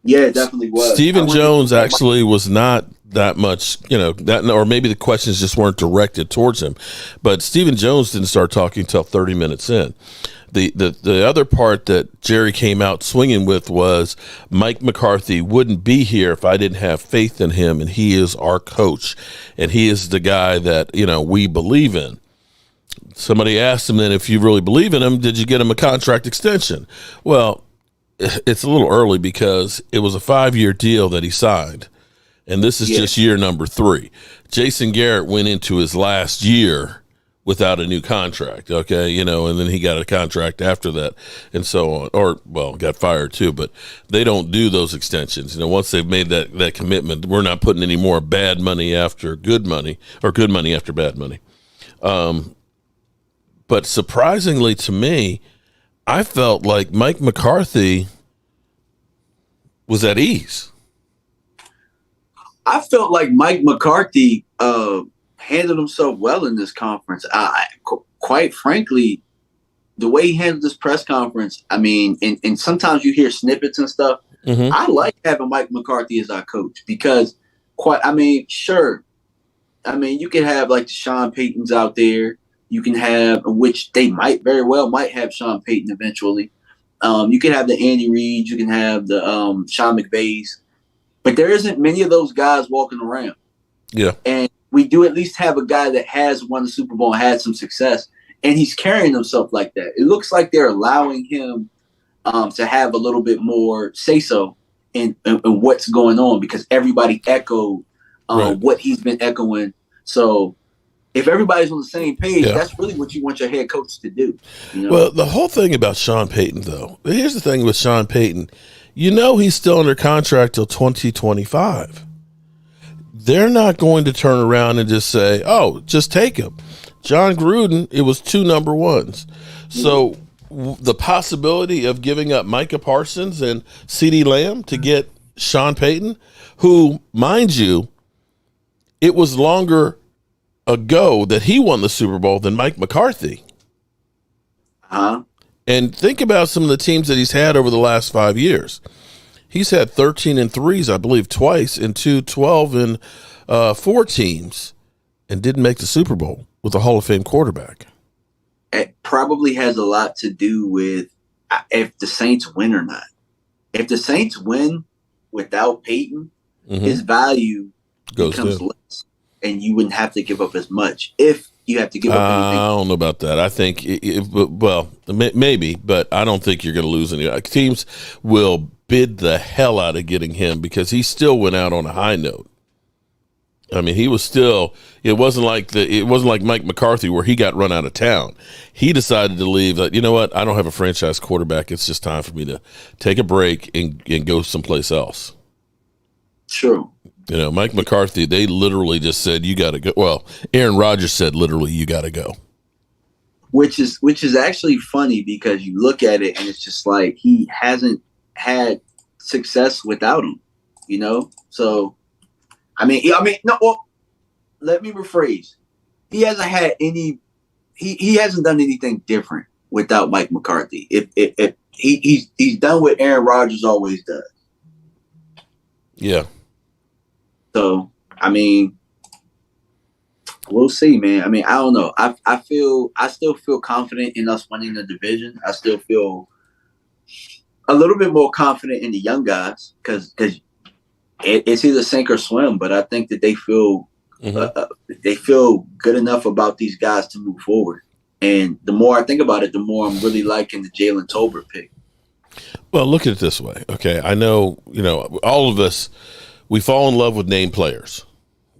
Yeah, it definitely was. Stephen Jones actually was not that much, or maybe the questions just weren't directed towards him. But Stephen Jones didn't start talking until 30 minutes in. The other part that Jerry came out swinging with was Mike McCarthy wouldn't be here if I didn't have faith in him, and he is our coach, and he is the guy that we believe in. Somebody asked him then, if you really believe in him, did you get him a contract extension? Well, it's a little early because it was a 5-year deal that he signed, and this is just year number 3. Jason Garrett went into his last year without a new contract, okay, and then he got a contract after that and so on, got fired too, but they don't do those extensions. Once they've made that commitment, we're not putting any more bad money after good money or good money after bad money. But surprisingly to me, I felt like Mike McCarthy was at ease. I felt like Mike McCarthy handled himself well in this conference. Quite frankly, the way he handled this press conference, I mean, and sometimes you hear snippets and stuff. Mm-hmm. I like having Mike McCarthy as our coach because, sure. I mean, you can have like the Sean Paytons out there. You can have, which they might have Sean Payton eventually. You can have the Andy Reid. You can have the Sean McVays. But there isn't many of those guys walking around. Yeah. And we do at least have a guy that has won the Super Bowl and had some success, and he's carrying himself like that. It looks like they're allowing him to have a little bit more say-so in what's going on because everybody echoed what he's been echoing. So if everybody's on the same page, that's really what you want your head coach to do. Well, the whole thing about Sean Payton, though, here's the thing with Sean Payton. He's still under contract till 2025. They're not going to turn around and just say, oh, just take him. John Gruden, it was 2 number 1s. So the possibility of giving up Micah Parsons and CeeDee Lamb to get Sean Payton, who, mind you, it was longer ago that he won the Super Bowl than Mike McCarthy. And think about some of the teams that he's had over the last 5 years. He's had 13-3s, I believe, twice, and 2 12-4 teams, and didn't make the Super Bowl with a Hall of Fame quarterback. It probably has a lot to do with if the Saints win or not. If the Saints win without Peyton, his value becomes less, and you wouldn't have to give up as much if you have to give up anything. I don't know about that. I think, maybe, but I don't think you're going to lose any. Teams will bid the hell out of getting him because he still went out on a high note. I mean, he was still. It wasn't like Mike McCarthy where he got run out of town. He decided to leave. You know what? I don't have a franchise quarterback. It's just time for me to take a break and go someplace else. True. Mike McCarthy, they literally just said, you got to go. Well, Aaron Rodgers said literally, you got to go. Which is actually funny because you look at it and it's just like he hasn't had success without him, So, no. Well, let me rephrase. He hasn't had any. He hasn't done anything different without Mike McCarthy. If he's done what Aaron Rodgers always does. Yeah. So, we'll see, man. I don't know. I still feel confident in us winning the division. I still feel a little bit more confident in the young guys because it's either sink or swim. But I think that they feel good enough about these guys to move forward. And the more I think about it, the more I'm really liking the Jalen Tolbert pick. Well, look at it this way. Okay, I know, all of us, we fall in love with named players.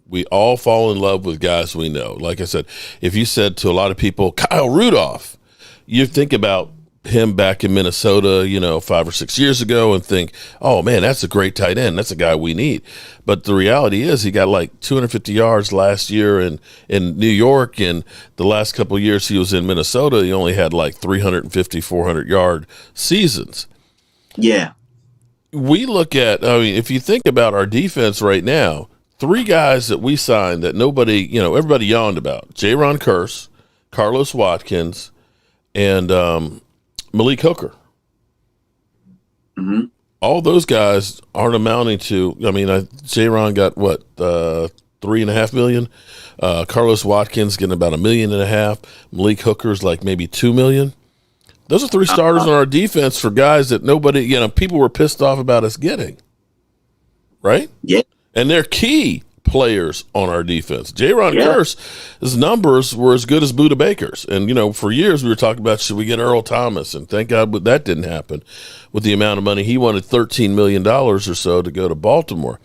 We all fall in love with guys we know. Like I said, if you said to a lot of people, Kyle Rudolph, you think about him back in Minnesota, 5 or 6 years ago and think, oh, man, that's a great tight end. That's a guy we need. But the reality is he got like 250 yards last year in New York, and the last couple of years he was in Minnesota, he only had like 350, 400-yard seasons. Yeah. we look at, I mean, if you think about our defense right now, 3 guys that we signed that nobody, everybody yawned about: Jaron Kearse, Carlos Watkins, and Malik Hooker. Mm-hmm. All those guys aren't amounting to. I mean, Jaron got what, $3.5 million. Carlos Watkins getting about $1.5 million. Malik Hooker's like maybe $2 million. Those are 3 starters on our defense for guys that nobody, people were pissed off about us getting. Right? Yeah. And they're key players on our defense. Jaron Kearse, his numbers were as good as Buda Baker's. And, for years we were talking about, should we get Earl Thomas? And thank God that didn't happen with the amount of money. He wanted $13 million or so to go to Baltimore.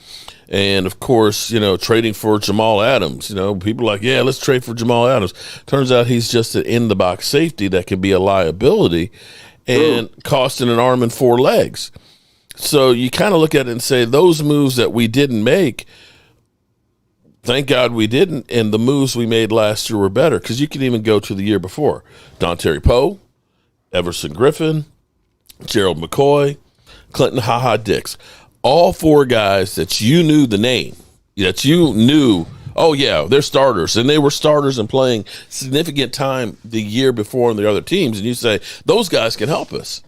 And, of course, trading for Jamal Adams. People are like, yeah, let's trade for Jamal Adams. Turns out he's just an in-the-box safety that can be a liability and costing an arm and 4 legs. So you kind of look at it and say, those moves that we didn't make, thank God we didn't, and the moves we made last year were better, because you can even go to the year before. Dontari Poe, Everson Griffin, Gerald McCoy, Clinton Ha-Ha Dix. All 4 guys that you knew the name, that you knew, oh, yeah, they're starters, and they were starters and playing significant time the year before on the other teams, and you say, those guys can help us.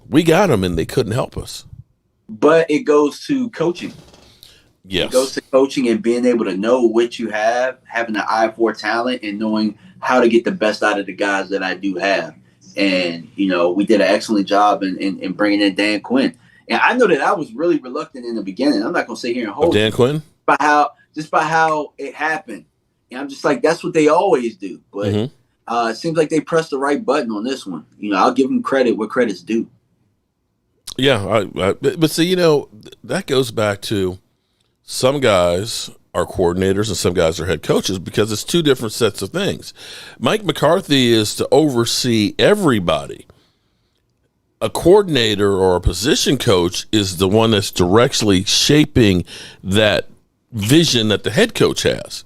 We got them, and they couldn't help us. But it goes to coaching. Yes. It goes to coaching and being able to know what you have, having an eye for talent, and knowing how to get the best out of the guys that I do have. And, we did an excellent job in bringing in Dan Quinn. And I know that I was really reluctant in the beginning. I'm not going to sit here and hold Dan Quinn? By how it happened. And I'm just like, that's what they always do. But it seems like they pressed the right button on this one. I'll give them credit where credit's due. Yeah, but see, that goes back to some guys are coordinators and some guys are head coaches, because it's 2 different sets of things. Mike McCarthy is to oversee everybody. A coordinator or a position coach is the one that's directly shaping that vision that the head coach has.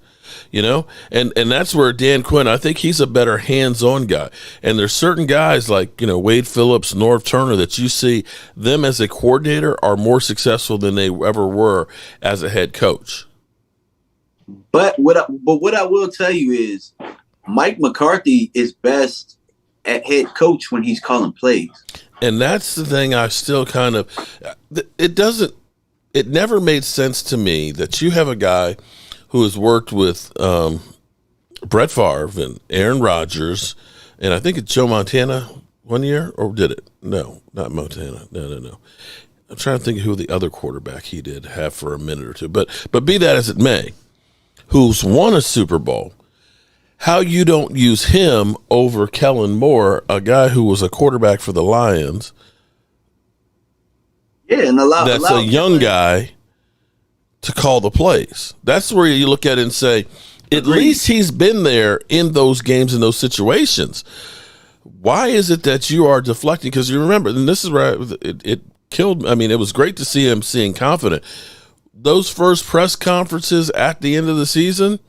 And that's where Dan Quinn, I think he's a better hands-on guy. And there's certain guys like, Wade Phillips, Norv Turner, that you see them as a coordinator are more successful than they ever were as a head coach. But what I will tell you is Mike McCarthy is best at head coach when he's calling plays. And that's the thing I still kind of, it never made sense to me that you have a guy who has worked with Brett Favre and Aaron Rodgers, and I think it's Joe Montana one year, or did it? No, not Montana. No. I'm trying to think of who the other quarterback he did have for a minute or two. But be that as it may, who's won a Super Bowl, how you don't use him over Kellen Moore, a guy who was a quarterback for the Lions. Yeah, and that's a young guy to call the plays. That's where you look at it and say, at least he's been there in those games, in those situations. Why is it that you are deflecting? Because you remember, and this is where it killed. I mean, it was great to see him seeing confident. Those first press conferences at the end of the season,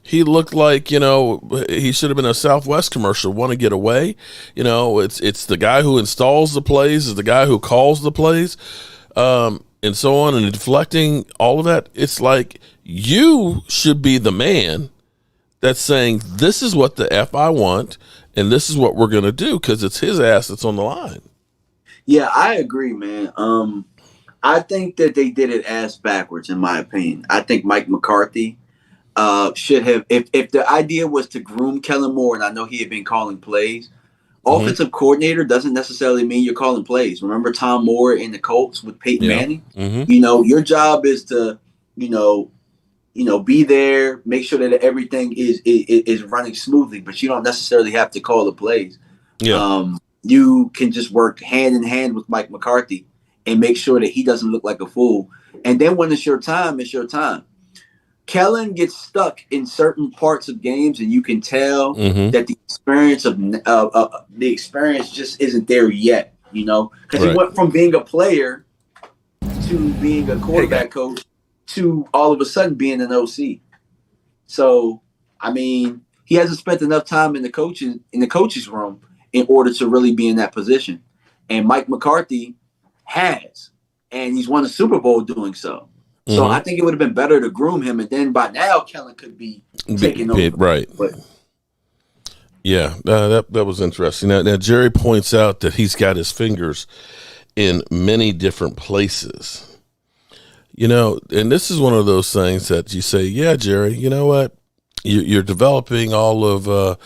he looked like, he should have been a Southwest commercial, want to get away. It's the guy who installs the plays, is the guy who calls the plays. And so on, and deflecting all of that. It's like you should be the man that's saying, this is what the F I want, and this is what we're going to do, because it's his ass that's on the line. Yeah, I agree, man. I think that they did it ass backwards, in my opinion. I think Mike McCarthy should have, if the idea was to groom Kellen Moore, and I know he had been calling plays, offensive coordinator doesn't necessarily mean you're calling plays. Remember Tom Moore in the Colts with Peyton Manning? Your job is to, be there, make sure that everything is running smoothly, but you don't necessarily have to call the plays. Yeah. You can just work hand in hand with Mike McCarthy and make sure that he doesn't look like a fool. And then when it's your time, it's your time. Kellen gets stuck in certain parts of games, and you can tell that the experience just isn't there yet. Because he went from being a player to being a quarterback coach to all of a sudden being an OC. So, I mean, he hasn't spent enough time in the coach's room in order to really be in that position. And Mike McCarthy has. and he's won a Super Bowl doing so. So I think it would have been better to groom him, and then by now Kellen could be taking over. Right. But, yeah, that was interesting. Now, Jerry points out that he's got his fingers in many different places. You know, and this is one of those things that you say, yeah, Jerry, you know what? You're developing all of, the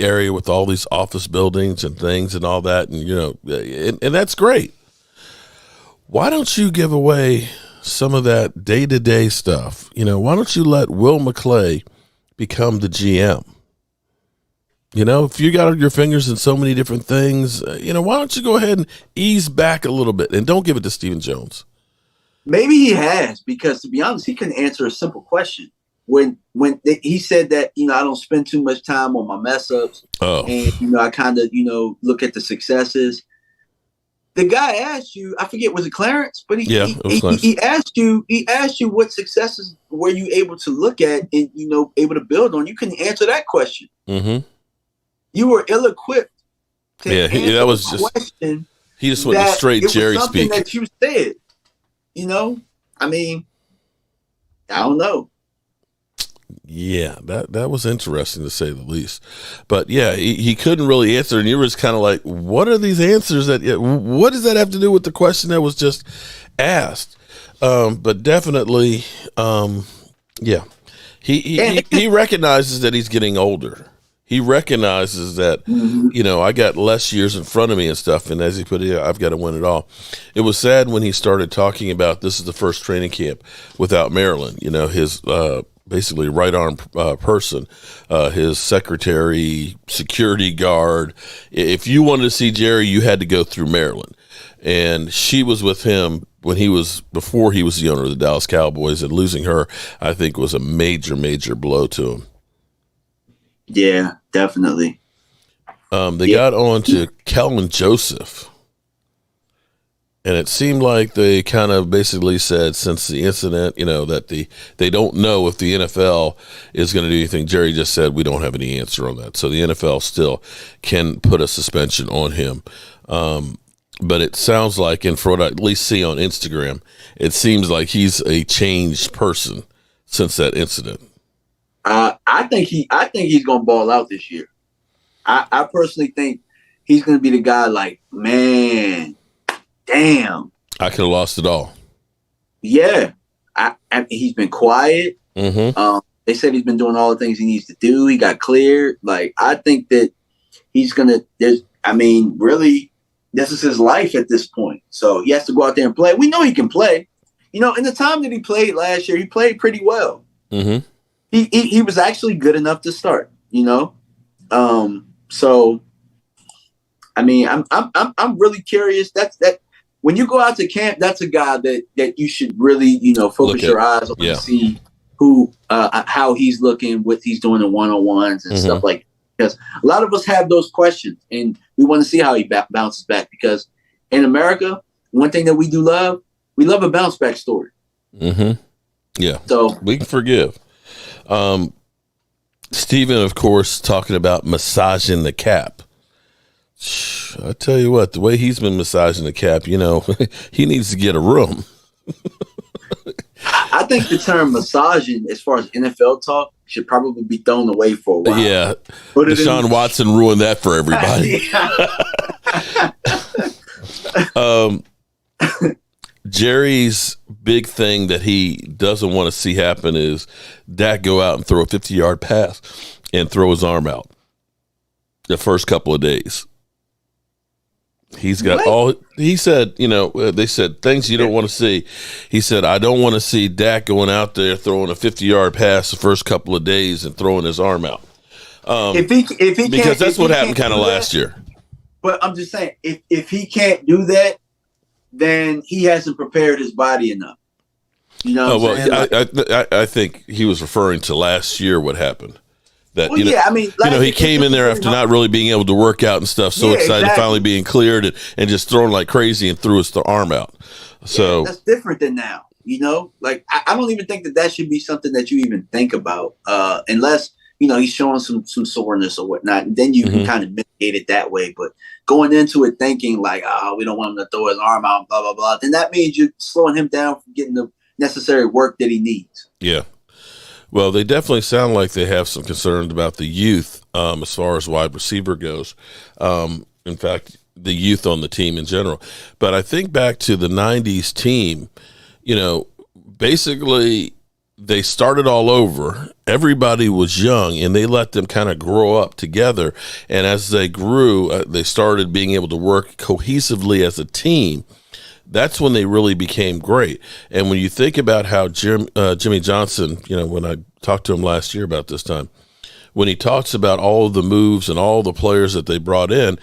area with all these office buildings and things and all that. And, and that's great. Why don't you give away some of that day-to-day stuff? Why don't you let Will McClay become the GM? If you got your fingers in so many different things, why don't you go ahead and ease back a little bit and don't give it to Stephen Jones? Maybe he has, because to be honest, he couldn't answer a simple question. When he said that, I don't spend too much time on my mess ups, and I kind of look at the successes. The guy asked you, I forget, was it Clarence? But he asked you what successes were you able to look at and able to build on. You couldn't answer that question. Mm-hmm. You were ill-equipped to answer that was the just question. He just went straight Jerry speak. That you said, I mean, I don't know. Yeah, that was interesting to say the least. But yeah, he couldn't really answer, and you were just kind of like, what are these answers what does that have to do with the question that was just asked? But definitely, he recognizes that he's getting older. He recognizes that, I got less years in front of me and stuff. And as he put it, I've got to win it all. It was sad when he started talking about this is the first training camp without Maryland, his basically right arm person, his secretary, security guard. If you wanted to see Jerry, you had to go through Maryland. And she was with him before he was the owner of the Dallas Cowboys, and losing her, I think, was a major, major blow to him. Yeah, definitely. They got on to Kelvin Joseph, and it seemed like they kind of basically said since the incident, that they don't know if the NFL is going to do anything. Jerry just said we don't have any answer on that, so the NFL still can put a suspension on him. But it sounds like, and for what I at least see on Instagram, it seems like he's a changed person since that incident. I think he's gonna ball out this year. I personally think he's gonna be the guy. Like, man, damn, I could have lost it all. Yeah, he's been quiet. Mm-hmm. They said he's been doing all the things he needs to do. He got cleared. Like, I think that he's gonna. Really, this is his life at this point. So he has to go out there and play. We know he can play. In the time that he played last year, he played pretty well. Mm-hmm. He was actually good enough to start, So, I mean, I'm really curious. That when you go out to camp, that's a guy that you should really, focus your eyes on to see how he's looking, what he's doing in one-on-ones and stuff like that. Because a lot of us have those questions, and we want to see how he bounces back. Because in America, one thing that we love a bounce back story. Mm-hmm. Yeah. So we can forgive. Stephen, of course, talking about massaging the cap. I tell you what, the way he's been massaging the cap, he needs to get a room. I think the term massaging, as far as NFL talk, should probably be thrown away for a while. Yeah. Deshaun Watson ruined that for everybody. Jerry's big thing that he doesn't want to see happen is Dak go out and throw a 50-yard pass and throw his arm out the first couple of days. He's got he said, they said things you don't want to see. He said, I don't want to see Dak going out there throwing a 50-yard pass the first couple of days and throwing his arm out. If he because that's what happened kind of last year. But I'm just saying, if he can't do that, then he hasn't prepared his body enough. I think he was referring to last year what happened. That he came in there after not really being able to work out and stuff, so excited to finally being cleared and just throwing like crazy and threw his arm out. So that's different than now. Like I don't even think that should be something that you even think about, unless he's showing some soreness or whatnot, and then you can kind of mitigate it that way. But going into it thinking like, we don't want him to throw his arm out, blah, blah, blah, then that means you're slowing him down from getting the necessary work that he needs. Yeah. Well, they definitely sound like they have some concerns about the youth as far as wide receiver goes. In fact, the youth on the team in general. But I think back to the 90s team, basically they started all over. Everybody was young, and they let them kind of grow up together. And as they grew, they started being able to work cohesively as a team. That's when they really became great. And when you think about how Jimmy Johnson, when I talked to him last year about this time, when he talks about all of the moves and all the players that they brought in,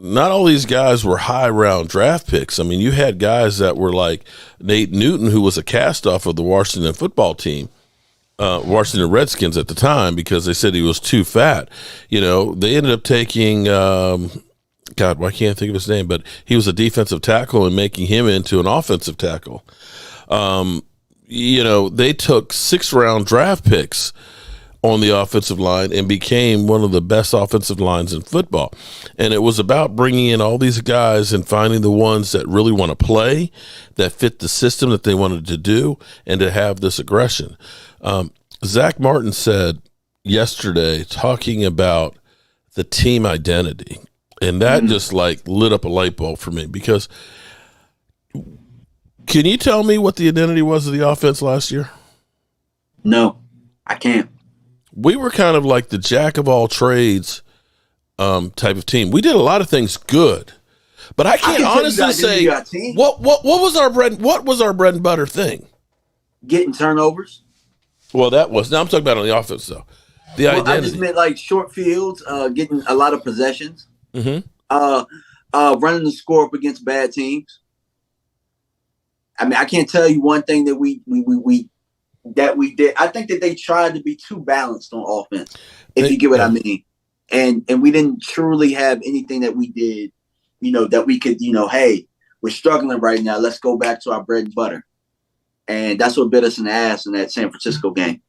not all these guys were high round draft picks. I mean, you had guys that were like Nate Newton, who was a cast off of the Washington football team, Washington Redskins at the time, because they said he was too fat. They ended up taking, God, why can't I think of his name? But he was a defensive tackle and making him into an offensive tackle. They took 6-round draft picks on the offensive line and became one of the best offensive lines in football. And it was about bringing in all these guys and finding the ones that really want to play, that fit the system that they wanted to do, and to have this aggression. Zach Martin said yesterday, talking about the team identity, and that just like lit up a light bulb for me, because can you tell me what the identity was of the offense last year? No, I can't. We were kind of like the jack of all trades type of team. We did a lot of things good, but I can't honestly say what was our bread and butter thing. Getting turnovers. Well, that was. Now I'm talking about on the offense though. The identity. I just meant like short fields, getting a lot of possessions, running the score up against bad teams. I mean, I can't tell you one thing that we did. I think that they tried to be too balanced on offense, if you get what I mean. And we didn't truly have anything that we did, that we could, hey, we're struggling right now. Let's go back to our bread and butter. And that's what bit us in the ass in that San Francisco game.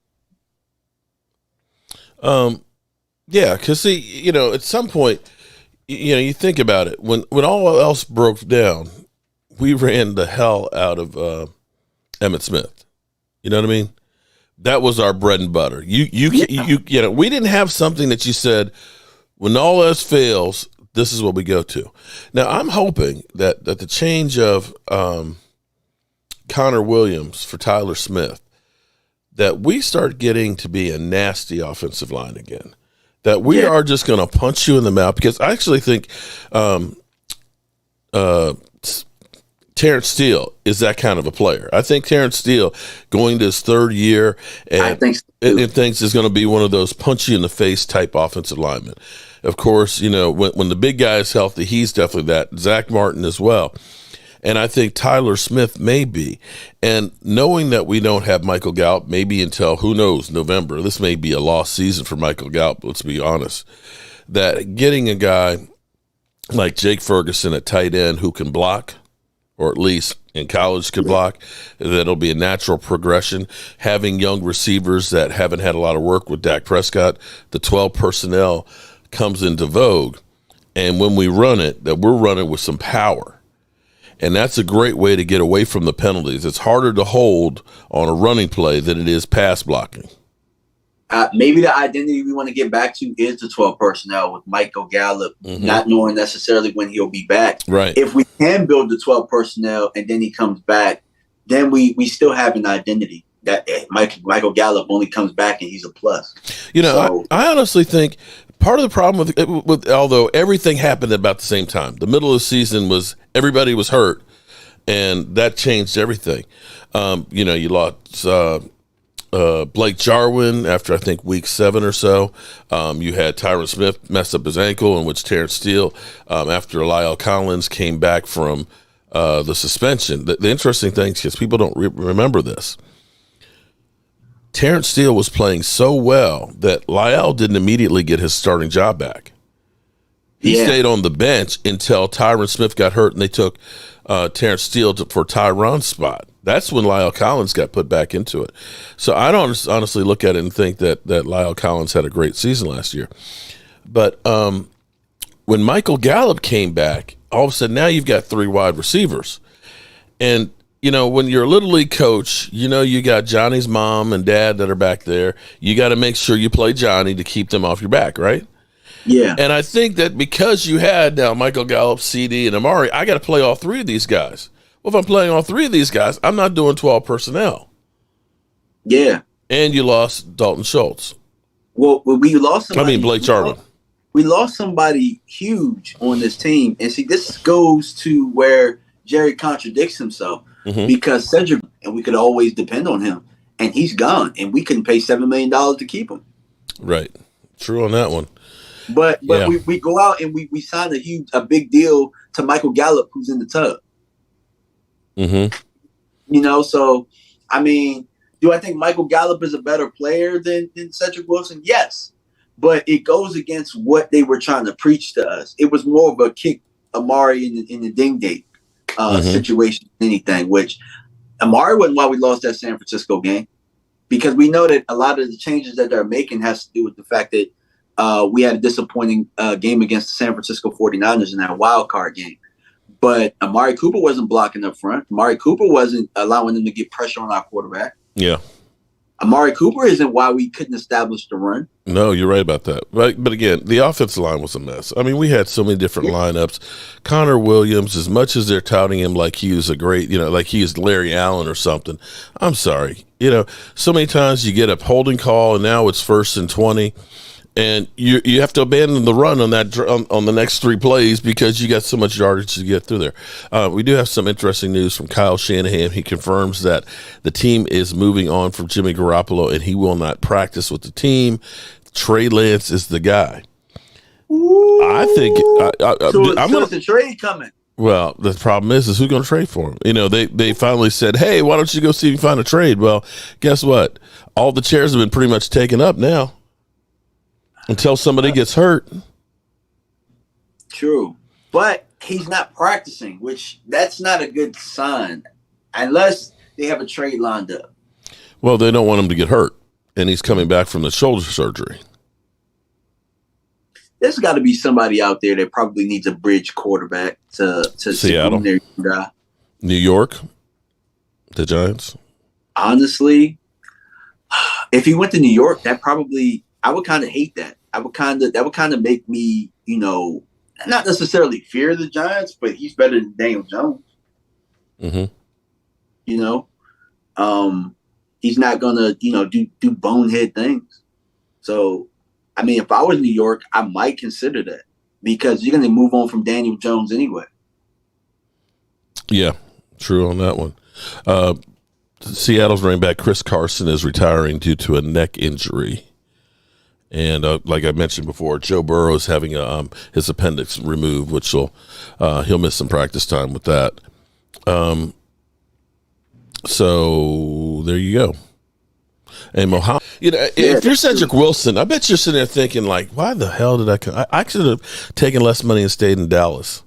Yeah, because see, at some point, you think about it. When all else broke down, we ran the hell out of Emmitt Smith. You know what I mean? That was our bread and butter. We didn't have something that you said, when all else fails, this is what we go to. Now, I'm hoping that the change of Connor Williams for Tyler Smith, that we start getting to be a nasty offensive line again. That we are just going to punch you in the mouth, because I actually think Terrence Steele is that kind of a player. I think Terrence Steele, going to his third year, and thinks is going to be one of those punch you in the face type offensive linemen. Of course, when the big guy is healthy, he's definitely that. Zach Martin as well. And I think Tyler Smith may be. And knowing that we don't have Michael Gallup, maybe until, who knows, November, this may be a lost season for Michael Gallup, let's be honest, that getting a guy like Jake Ferguson at tight end who can block, or at least in college could block, that'll be a natural progression. Having young receivers that haven't had a lot of work with Dak Prescott, the 12 personnel comes into vogue. And when we run it, that we're running with some power. And that's a great way to get away from the penalties. It's harder to hold on a running play than it is pass blocking. Maybe the identity we want to get back to is the 12 personnel with Michael Gallup, not knowing necessarily when he'll be back. Right. If we can build the 12 personnel and then he comes back, then we still have an identity that Michael Gallup only comes back and he's a plus. I honestly think part of the problem with although everything happened about the same time, the middle of the season was everybody was hurt, and that changed everything. You lost Blake Jarwin after I think week 7 or so. You had Tyron Smith mess up his ankle, in which Terrence Steele, after Lyle Collins came back from the suspension. The interesting thing, because people don't remember this, Terrence Steele was playing so well that Lyle didn't immediately get his starting job back. He stayed on the bench until Tyron Smith got hurt, and they took Terrence Steele for Tyron's spot. That's when Lyle Collins got put back into it. So I don't honestly look at it and think that Lyle Collins had a great season last year. But when Michael Gallup came back, all of a sudden now you've got 3 wide receivers. And, when you're a little league coach, you got Johnny's mom and dad that are back there. You got to make sure you play Johnny to keep them off your back, right? Yeah. And I think that because you had now Michael Gallup, CD, and Amari, I got to play all 3 of these guys. Well, if I'm playing all 3 of these guys, I'm not doing 12 personnel. Yeah. And you lost Dalton Schultz. Well, we lost somebody. Blake Jarwin. We lost somebody huge on this team. And see, this goes to where Jerry contradicts himself because Cedric, and we could always depend on him, and he's gone, and we couldn't pay $7 million to keep him. Right. True on that one. But Yeah. we go out and we sign a big deal to Michael Gallup, who's in the tub. So, I mean, do I think Michael Gallup is a better player than Cedric Wilson? Yes. But it goes against what they were trying to preach to us. It was more of a kick Amari in the ding date situation than anything, which Amari wasn't why we lost that San Francisco game. Because we know that a lot of the changes that they're making has to do with the fact that we had a disappointing game against the San Francisco 49ers in that wild card game. But Amari Cooper wasn't blocking up front. Amari Cooper wasn't allowing them to get pressure on our quarterback. Yeah. Amari Cooper isn't why we couldn't establish the run. No, you're right about that. But again, the offensive line was a mess. I mean, we had so many different lineups. Connor Williams, as much as they're touting him like he was a great, like he is Larry Allen or something, I'm sorry. So many times you get a holding call and now it's 1st and 20. And you have to abandon the run on that on the next 3 plays because you got so much yardage to get through there. We do have some interesting news from Kyle Shanahan. He confirms that the team is moving on from Jimmy Garoppolo and he will not practice with the team. Trey Lance is the guy. Ooh. I think it's a trade coming. Well, the problem is who's going to trade for him? They finally said, hey, why don't you go see if you find a trade? Well, guess what? All the chairs have been pretty much taken up now. Until somebody gets hurt. True. But he's not practicing, which that's not a good sign unless they have a trade lined up. Well, they don't want him to get hurt, and he's coming back from the shoulder surgery. There's got to be somebody out there that probably needs a bridge quarterback to Seattle. New York, the Giants. Honestly, if he went to New York, I would kind of hate that. That would kind of make me, not necessarily fear the Giants, but he's better than Daniel Jones. He's not gonna, do bonehead things. So, I mean, if I was New York, I might consider that because you're gonna move on from Daniel Jones anyway. Yeah, true on that one. Seattle's running back Chris Carson is retiring due to a neck injury. And like I mentioned before, Joe Burrow is having his appendix removed, which he'll miss some practice time with that. So there you go. And Mohammed, if you're Cedric Wilson, I bet you're sitting there thinking like, why the hell did I come? I should have taken less money and stayed in Dallas.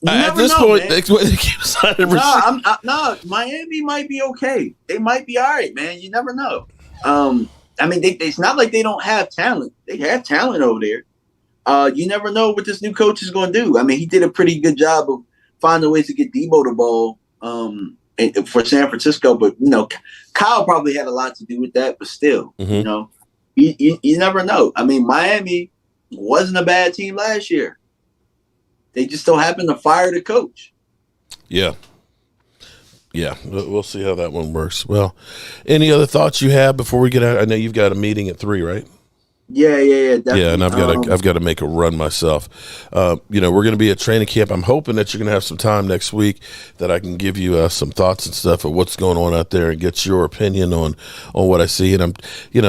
At this point, they keep signing Miami might be okay. They might be all right, man. You never know. I mean, it's not like they don't have talent. They have talent over there. You never know what this new coach is going to do. I mean, he did a pretty good job of finding ways to get Debo the ball for San Francisco. But, Kyle probably had a lot to do with that. But still, you never know. I mean, Miami wasn't a bad team last year. They just so happened to fire the coach. Yeah. Yeah, we'll see how that one works. Well, any other thoughts you have before we get out? I know you've got a meeting at 3, right? Yeah, definitely. Yeah, and I've got to make a run myself. We're going to be at training camp. I'm hoping that you're going to have some time next week that I can give you some thoughts and stuff of what's going on out there and get your opinion on what I see. And I'm,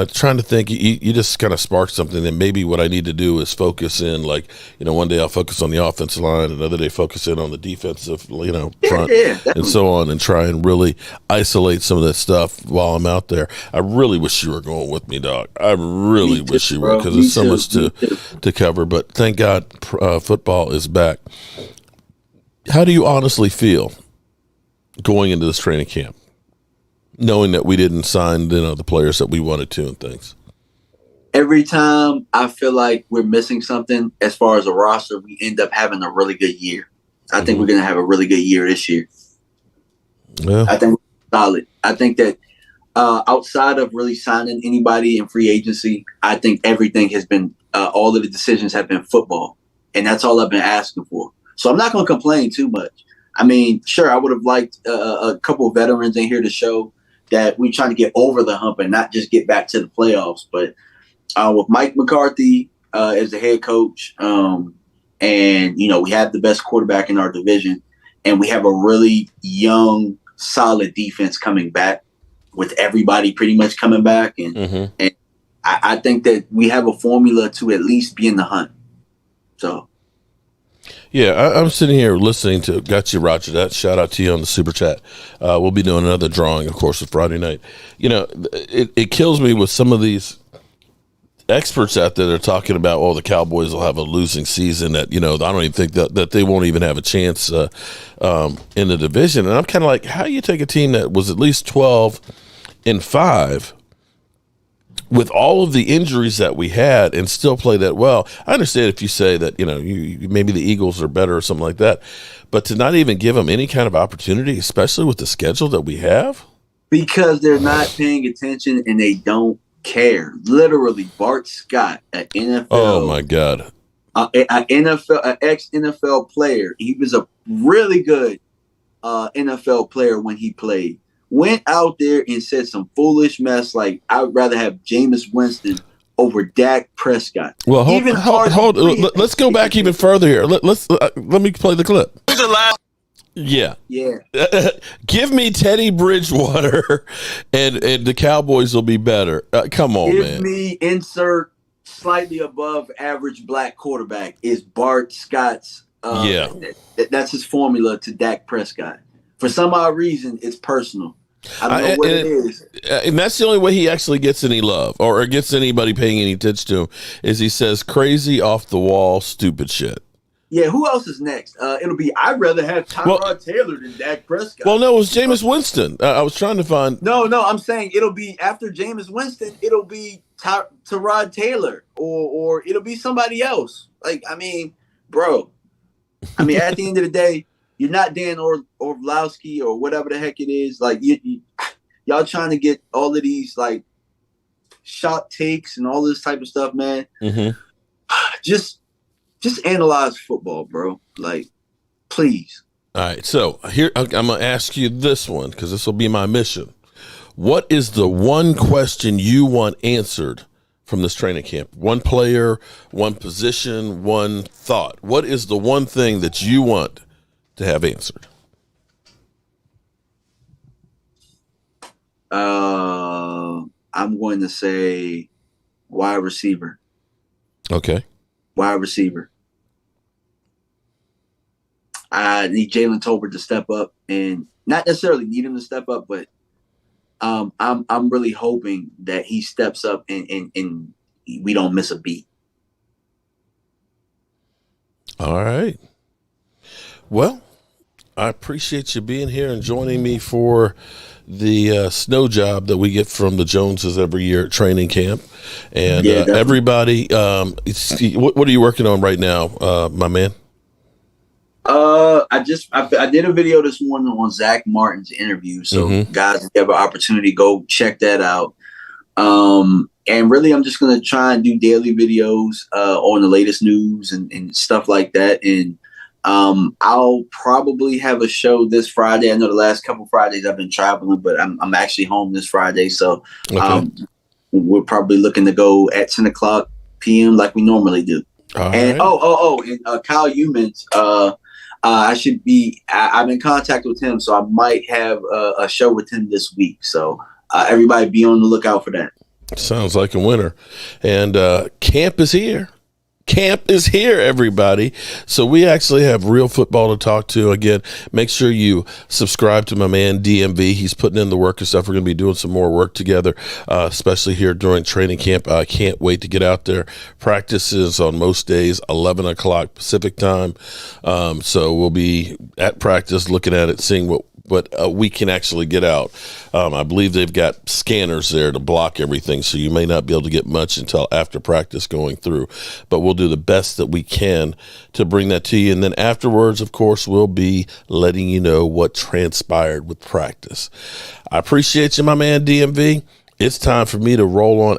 trying to think. You just kind of sparked something that maybe what I need to do is focus in. Like, one day I'll focus on the offensive line, another day focus in on the defensive, front, and so on, and try and really isolate some of that stuff while I'm out there. I really wish you were going with me, dog. I really wish you were, because there's so much to cover. But thank God football is back. How do you honestly feel going into this training camp, knowing that we didn't sign the players that we wanted to and things? Every time I feel like we're missing something as far as a roster, we end up having a really good year. I think we're going to have a really good year this year. Yeah. I think we're solid. I think that outside of really signing anybody in free agency, I think everything has been, all of the decisions have been football. And that's all I've been asking for. So I'm not going to complain too much. I mean, sure, I would have liked a couple of veterans in here to show that we're trying to get over the hump and not just get back to the playoffs. But with Mike McCarthy as the head coach, and, we have the best quarterback in our division, and we have a really young, solid defense coming back with everybody pretty much coming back. And, and I think that we have a formula to at least be in the hunt. So. Yeah, I'm sitting here listening to Got You, Roger. That shout out to you on the super chat. We'll be doing another drawing, of course, with Friday night. It kills me with some of these experts out there that are talking about, the Cowboys will have a losing season. That I don't even think that they won't even have a chance in the division. And I'm kind of like, how do you take a team that was at least 12-5? With all of the injuries that we had and still play that well? I understand if you say that, you maybe the Eagles are better or something like that, but to not even give them any kind of opportunity, especially with the schedule that we have? Because they're not paying attention and they don't care. Literally, Bart Scott, an NFL. Oh my God. An ex-NFL player. He was a really good NFL player when he played. Went out there and said some foolish mess like, I would rather have Jameis Winston over Dak Prescott. Well, hold. Let's go back even further here. Let me play the clip. Yeah. Give me Teddy Bridgewater, and the Cowboys will be better. Come on, man. Give me insert slightly above average black quarterback is Bart Scott's. That's his formula to Dak Prescott. For some odd reason, it's personal. I don't know what it is. And that's the only way he actually gets any love or gets anybody paying any attention to him is he says crazy, off the wall, stupid shit. Yeah, who else is next? It'll be, I'd rather have Tyrod Taylor than Dak Prescott. Well, no, it was Jameis Winston. I was trying to find. No, I'm saying it'll be after Jameis Winston, it'll be Tyrod Taylor or it'll be somebody else. Like, I mean, bro. I mean, at the end of the day, you're not Dan Orlovsky or whatever the heck it is. Like, y'all trying to get all of these, like, shot takes and all this type of stuff, man. Just analyze football, bro. Like, please. All right, so here I'm going to ask you this one because this will be my mission. What is the one question you want answered from this training camp? One player, one position, one thought. What is the one thing that you want to have answered? I'm going to say wide receiver. Okay. Wide receiver. I need Jalen Tolbert to step up, and not necessarily need him to step up, but I'm really hoping that he steps up and we don't miss a beat. All right. Well, I appreciate you being here and joining me for the snow job that we get from the Joneses every year at training camp. And everybody, what are you working on right now, my man? I did a video this morning on Zach Martin's interview. So guys, if you have an opportunity, go check that out. And really, I'm just going to try and do daily videos on the latest news and stuff like that. And I'll probably have a show this Friday. I know the last couple Fridays I've been traveling, but I'm actually home this Friday. So we're probably looking to go at 10 o'clock p.m. like we normally do. And Kyle Humans, I've been in contact with him, so I might have a show with him this week. So everybody be on the lookout for that. Sounds like a winner. And camp is here. Camp is here, everybody. So we actually have real football to talk to. Again, make sure you subscribe to my man DMV. He's putting in the work and stuff. We're going to be doing some more work together, especially here during training camp. I can't wait to get out there. Practices on most days, 11 o'clock Pacific time. So we'll be at practice looking at it, seeing what we can actually get out. I believe they've got scanners there to block everything, so you may not be able to get much until after practice going through. But we'll do the best that we can to bring that to you. And then afterwards, of course, we'll be letting you know what transpired with practice. I appreciate you, my man DMV. It's time for me to roll on